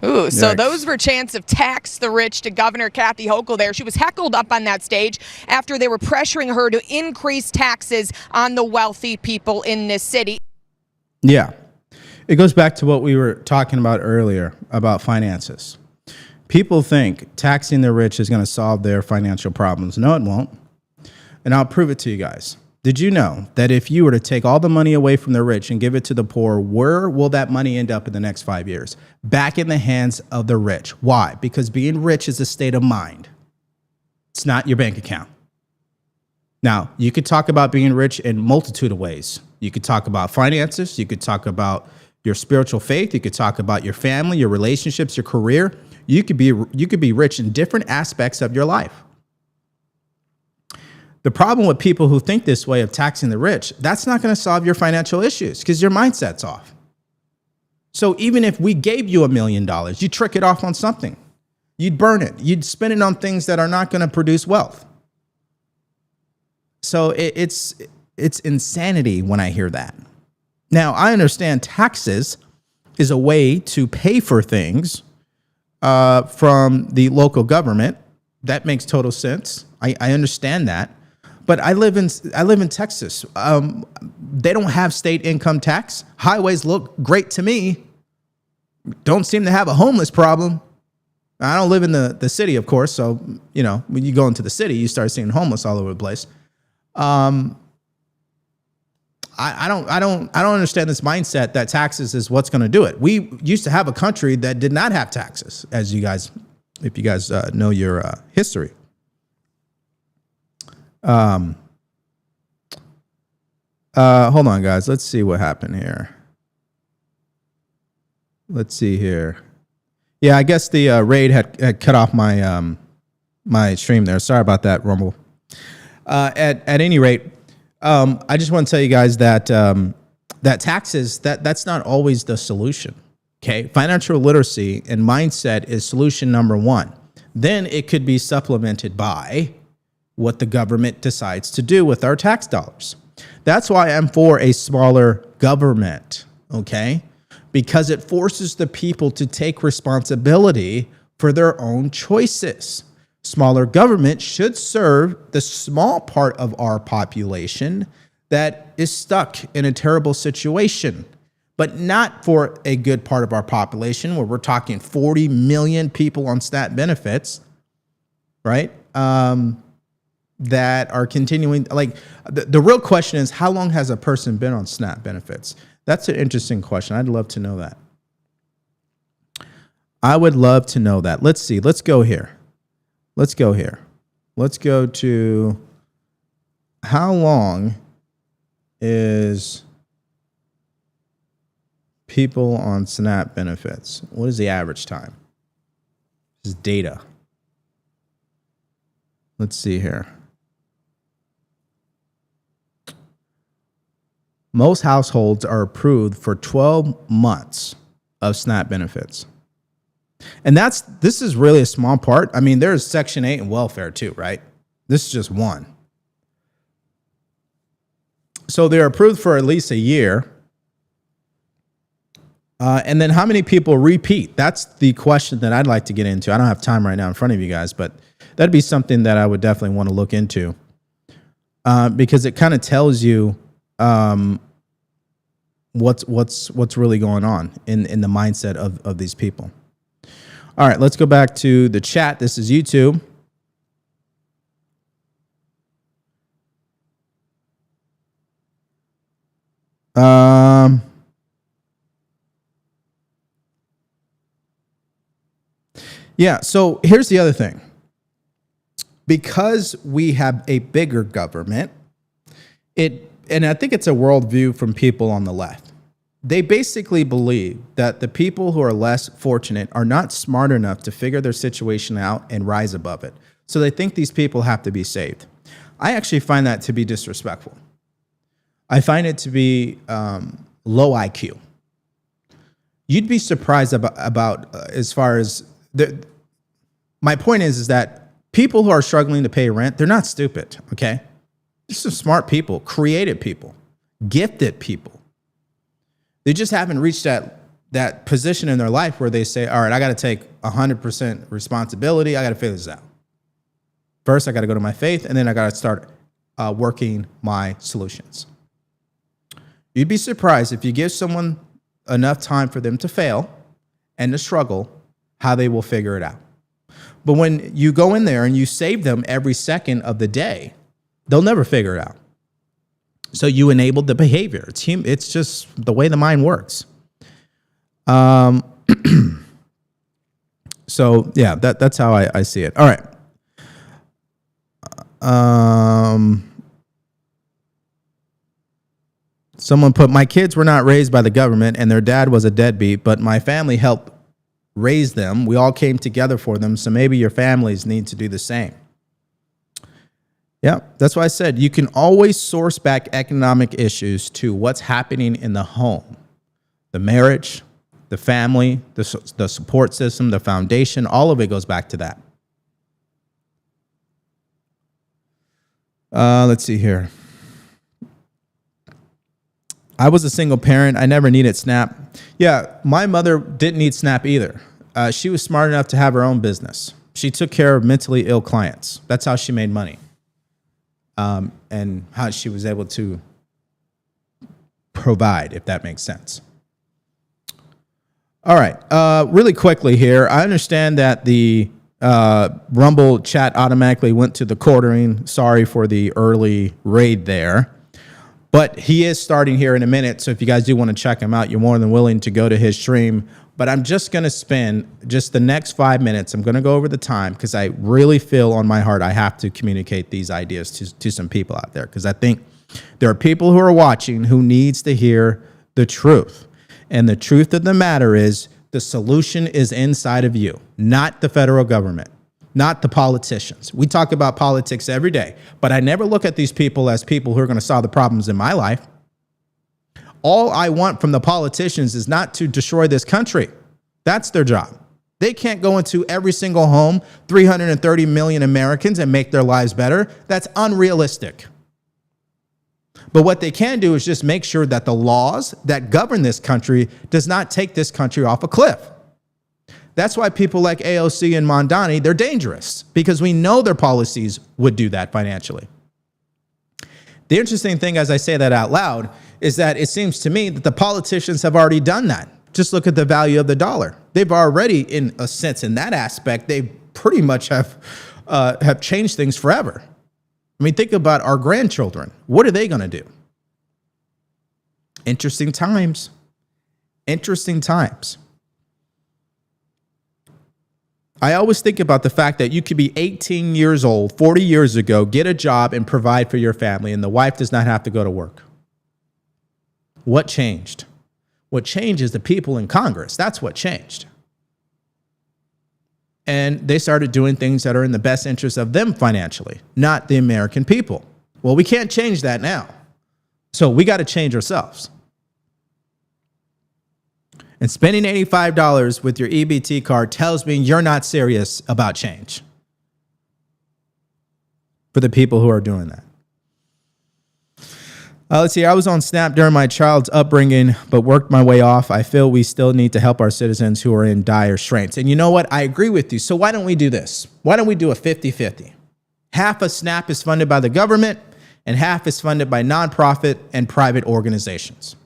Ooh, so Yikes. Those were chants of tax the rich to Governor Kathy Hochul there. She was heckled up on that stage after they were pressuring her to increase taxes on the wealthy people in this city. Yeah. It goes back to what we were talking about earlier about finances. People think taxing the rich is going to solve their financial problems. No, it won't. And I'll prove it to you guys. Did you know that if you were to take all the money away from the rich and give it to the poor, where will that money end up in the next 5 years? Back in the hands of the rich. Why? Because being rich is a state of mind. It's not your bank account. Now, you could talk about being rich in a multitude of ways. You could talk about finances. You could talk about your spiritual faith. You could talk about your family, your relationships, your career. You could be rich in different aspects of your life. The problem with people who think this way of taxing the rich, that's not going to solve your financial issues because your mindset's off. So even if we gave you $1 million, you trick it off on something. You'd burn it. You'd spend it on things that are not going to produce wealth. So it's insanity when I hear that. Now, I understand taxes is a way to pay for things from the local government. That makes total sense. I understand that. But I live in Texas. They don't have state income tax. Highways look great to me. Don't seem to have a homeless problem. I don't live in the city, of course. So, when you go into the city, you start seeing homeless all over the place. I don't understand this mindset that taxes is what's going to do it. We used to have a country that did not have taxes, as you guys if you guys know your history. Hold on, guys. Let's see what happened here. Let's see here. Yeah, I guess the raid had cut off my my stream there. Sorry about that, Rumble. At any rate, I just want to tell you guys that that taxes, that's not always the solution. Okay, financial literacy and mindset is solution number one. Then it could be supplemented by what the government decides to do with our tax dollars. That's why I'm for a smaller government, okay? Because it forces the people to take responsibility for their own choices. Smaller government should serve the small part of our population that is stuck in a terrible situation, but not for a good part of our population where we're talking 40 million people on SNAP benefits, right? That are continuing, like the real question is, how long has a person been on SNAP benefits? That's an interesting question. I'd love to know that. I would love to know that. Let's see. Let's go here. Let's go here. Let's go to how long is people on SNAP benefits? What is the average time? This is data. Let's see here. Most households are approved for 12 months of SNAP benefits. And this is really a small part. I mean, there's Section 8 and welfare too, right? This is just one. So they're approved for at least a year. And then how many people repeat? That's the question that I'd like to get into. I don't have time right now in front of you guys, but that'd be something that I would definitely want to look into, because it kind of tells you what's really going on in the mindset of these people. All right, let's go back to the chat. This is YouTube. Yeah, so here's the other thing. Because we have a bigger government, and I think it's a worldview from people on the left. They basically believe that the people who are less fortunate are not smart enough to figure their situation out and rise above it. So they think these people have to be saved. I actually find that to be disrespectful. I find it to be low IQ. You'd be surprised about as far as my point is that people who are struggling to pay rent, they're not stupid, okay? These are smart people, creative people, gifted people. They just haven't reached that position in their life where they say, all right, I got to take 100% responsibility. I got to figure this out. First, I got to go to my faith, and then I got to start working my solutions. You'd be surprised if you give someone enough time for them to fail and to struggle, how they will figure it out. But when you go in there and you save them every second of the day, they'll never figure it out. So you enabled the behavior. It's just the way the mind works. So yeah, that's how I see it. All right. Someone put, my kids were not raised by the government and their dad was a deadbeat, but my family helped raise them. We all came together for them. So maybe your families need to do the same. Yeah, that's why I said you can always source back economic issues to what's happening in the home, the marriage, the family, the support system, the foundation. All of it goes back to that. Let's see here. I was a single parent. I never needed SNAP. Yeah, my mother didn't need SNAP either. She was smart enough to have her own business. She took care of mentally ill clients. That's how she made money. And how she was able to provide, if that makes sense. All right, really quickly here, I understand that the Rumble chat automatically went to the quartering. Sorry for the early raid there. But he is starting here in a minute. So if you guys do want to check him out, you're more than willing to go to his stream. But I'm just going to spend just the next 5 minutes. I'm going to go over the time because I really feel on my heart I have to communicate these ideas to some people out there, because I think there are people who are watching who needs to hear the truth. And the truth of the matter is the solution is inside of you, not the federal government, not the politicians. We talk about politics every day, but I never look at these people as people who are going to solve the problems in my life. All I want from the politicians is not to destroy this country. That's their job. They can't go into every single home, 330 million Americans, and make their lives better. That's unrealistic. But what they can do is just make sure that the laws that govern this country does not take this country off a cliff. That's why people like AOC and Mondani, they're dangerous, because we know their policies would do that financially. The interesting thing, as I say that out loud, is that it seems to me that the politicians have already done that. Just look at the value of the dollar. They've already, in a sense, in that aspect, they pretty much have changed things forever. I mean, think about our grandchildren. What are they going to do? Interesting times. Interesting times. I always think about the fact that you could be 18 years old, 40 years ago, get a job and provide for your family, and the wife does not have to go to work. What changed? What changed is the people in Congress. That's what changed. And they started doing things that are in the best interest of them financially, not the American people. Well, we can't change that now. So we got to change ourselves. And spending $85 with your EBT card tells me you're not serious about change. For the people who are doing that. Let's see. I was on SNAP during my child's upbringing, but worked my way off. I feel we still need to help our citizens who are in dire straits. And you know what? I agree with you. So why don't we do this? Why don't we do a 50-50? Half of SNAP is funded by the government and half is funded by nonprofit and private organizations.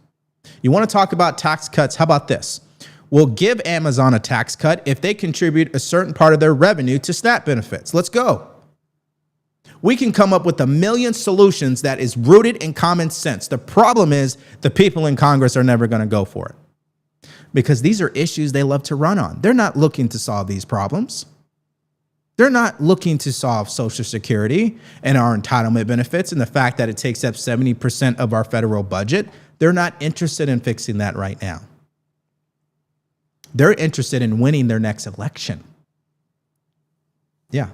You want to talk about tax cuts? How about this? We'll give Amazon a tax cut if they contribute a certain part of their revenue to SNAP benefits. Let's go. We can come up with a million solutions that is rooted in common sense. The problem is the people in Congress are never going to go for it because these are issues they love to run on. They're not looking to solve these problems. They're not looking to solve Social Security and our entitlement benefits and the fact that it takes up 70% of our federal budget. They're not interested in fixing that right now. They're interested in winning their next election. Yeah.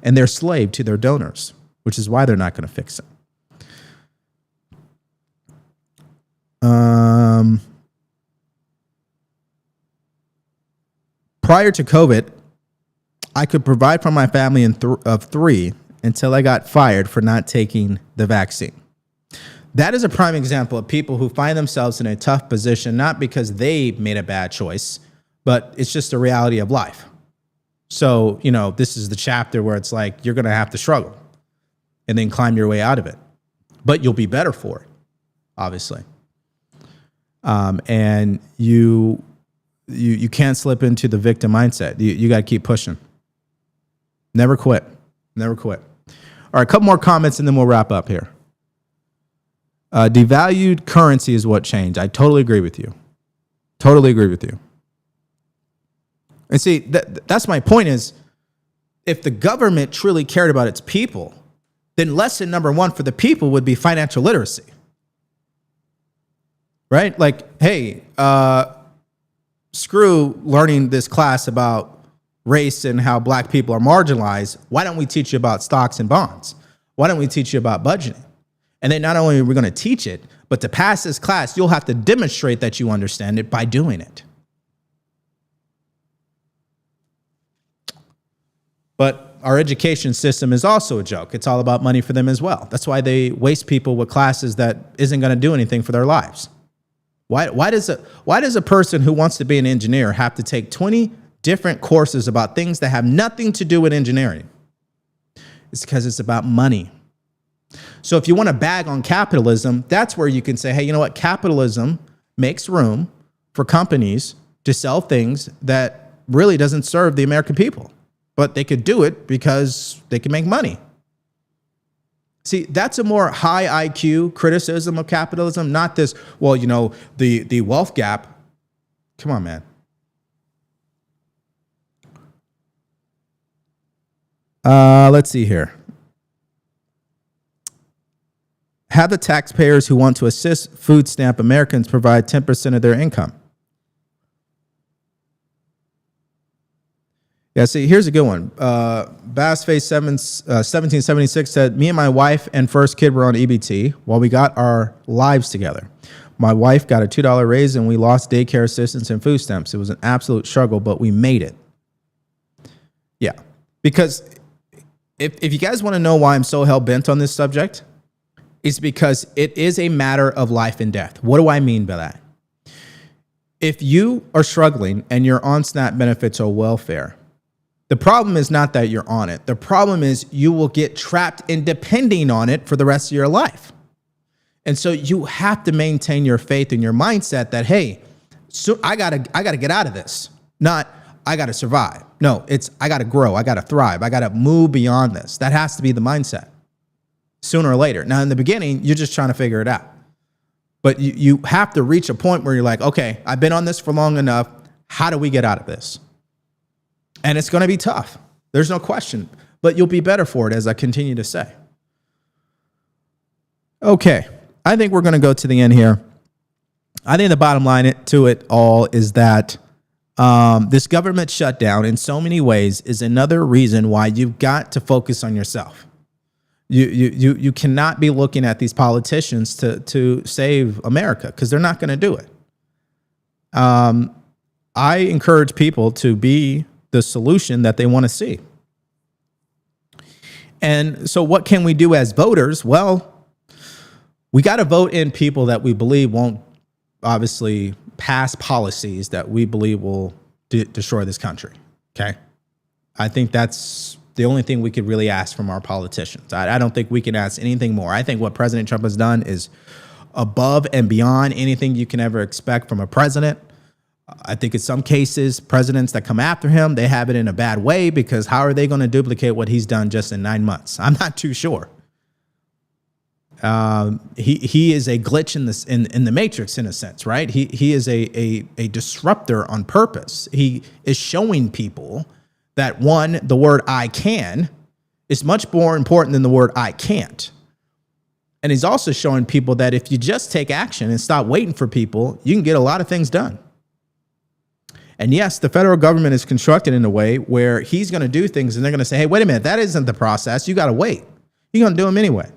And they're slave to their donors, which is why they're not going to fix it. Prior to COVID, I could provide for my family of three until I got fired for not taking the vaccine. That is a prime example of people who find themselves in a tough position, not because they made a bad choice, but it's just a reality of life. So, you know, this is the chapter where it's like you're going to have to struggle and then climb your way out of it. But you'll be better for it, obviously. And you can't slip into the victim mindset. You got to keep pushing. Never quit. Never quit. All right, a couple more comments and then we'll wrap up here. Devalued currency is what changed. I totally agree with you. Totally agree with you. And see, that's my point is, if the government truly cared about its people, then lesson number one for the people would be financial literacy. Right? Like, hey, screw learning this class about race and how black people are marginalized. Why don't we teach you about stocks and bonds? Why don't we teach you about budgeting? And then not only are we going to teach it, but to pass this class, you'll have to demonstrate that you understand it by doing it. But our education system is also a joke. It's all about money for them as well. That's why they waste people with classes that isn't going to do anything for their lives. Why does a person who wants to be an engineer have to take 20 different courses about things that have nothing to do with engineering? It's because it's about money. So if you want to bag on capitalism, that's where you can say, hey, you know what? Capitalism makes room for companies to sell things that really doesn't serve the American people. But they could do it because they can make money. See, that's a more high IQ criticism of capitalism, not this, well, you know, the wealth gap. Come on, man. Let's see here. Have the taxpayers who want to assist food stamp Americans provide 10% of their income. Yeah, see, here's a good one. Bassface 1776 said, me and my wife and first kid were on EBT while we got our lives together. My wife got a $2 raise and we lost daycare assistance and food stamps. It was an absolute struggle, but we made it. Yeah, because if you guys want to know why I'm so hell-bent on this subject, it's because it is a matter of life and death. What do I mean by that? If you are struggling and you're on SNAP benefits or welfare, the problem is not that you're on it. The problem is you will get trapped in depending on it for the rest of your life. And so you have to maintain your faith and your mindset that, hey, so I gotta get out of this. Not I gotta survive. No, it's I gotta grow. I gotta thrive. I gotta move beyond this. That has to be the mindset sooner or later. Now, in the beginning, you're just trying to figure it out. But you have to reach a point where you're like, okay, I've been on this for long enough. How do we get out of this? And it's going to be tough. There's no question. But you'll be better for it, as I continue to say. Okay. I think we're going to go to the end here. I think the bottom line to it all is that this government shutdown in so many ways is another reason why you've got to focus on yourself. You cannot be looking at these politicians to save America, because they're not going to do it. I encourage people to be the solution that they want to see. And so what can we do as voters? Well, we got to vote in people that we believe won't obviously pass policies that we believe will destroy this country. Okay. I think that's the only thing we could really ask from our politicians. I don't think we can ask anything more. I think what President Trump has done is above and beyond anything you can ever expect from a president. I think in some cases, presidents that come after him, they have it in a bad way, because how are they going to duplicate what he's done just in 9 months? I'm not too sure. He is a glitch in the matrix, in a sense, right? He is a disruptor on purpose. He is showing people that, one, the word I can is much more important than the word I can't. And he's also showing people that if you just take action and stop waiting for people, you can get a lot of things done. And yes, the federal government is constructed in a way where he's going to do things and they're going to say, hey, wait a minute, that isn't the process. You got to wait. You're going to do them anyway.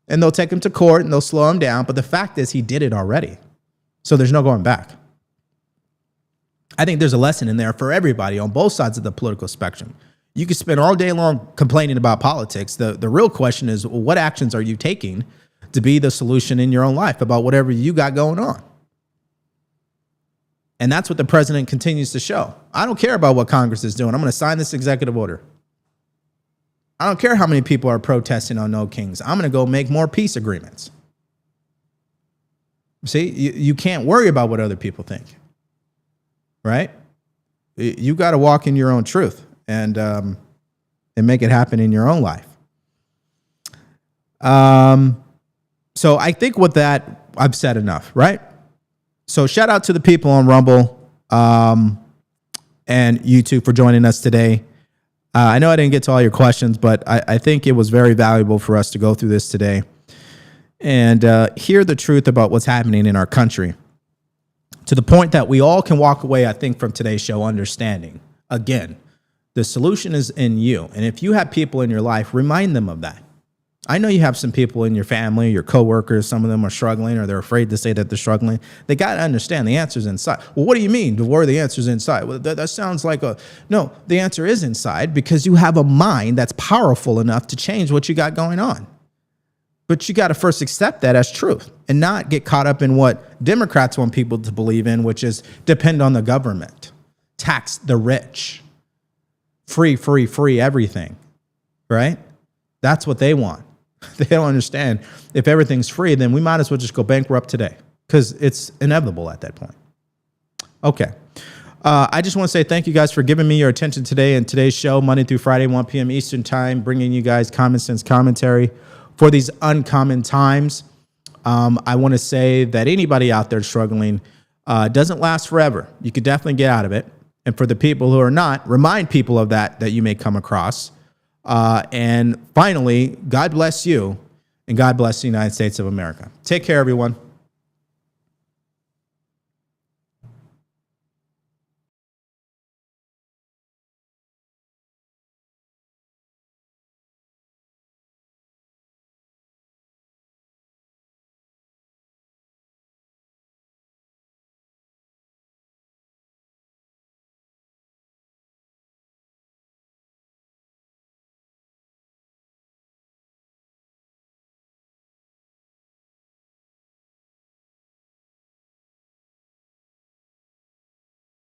And they'll take him to court and they'll slow him down. But the fact is, he did it already. So there's no going back. I think there's a lesson in there for everybody on both sides of the political spectrum. You can spend all day long complaining about politics. The real question is, what actions are you taking to be the solution in your own life about whatever you got going on? And that's what the president continues to show. I don't care about what Congress is doing. I'm going to sign this executive order. I don't care how many people are protesting on No Kings. I'm going to go make more peace agreements. See, you can't worry about what other people think, right? You got to walk in your own truth and make it happen in your own life. So I think with that, I've said enough, right? So shout out to the people on Rumble and YouTube for joining us today. I know I didn't get to all your questions, but I think it was very valuable for us to go through this today and hear the truth about what's happening in our country, to the point that we all can walk away, I think, from today's show understanding, again, the solution is in you. And if you have people in your life, remind them of that. I know you have some people in your family, your coworkers, some of them are struggling or they're afraid to say that they're struggling. They got to understand the answer's inside. Well, what do you mean, DeVory, the answer's inside? Well, that sounds like no, the answer is inside, because you have a mind that's powerful enough to change what you got going on. But you got to first accept that as truth and not get caught up in what Democrats want people to believe in, which is depend on the government, tax the rich, free everything, right? That's what they want. They don't understand, if everything's free, then we might as well just go bankrupt today, because it's inevitable at that point. Okay. I just want to say thank you guys for giving me your attention today in today's show, Monday through Friday, 1 p.m. Eastern time, bringing you guys common sense commentary for these uncommon times. I want to say that anybody out there struggling doesn't last forever. You could definitely get out of it. And for the people who are not, remind people of that you may come across. And finally, God bless you and God bless the United States of America. Take care, everyone.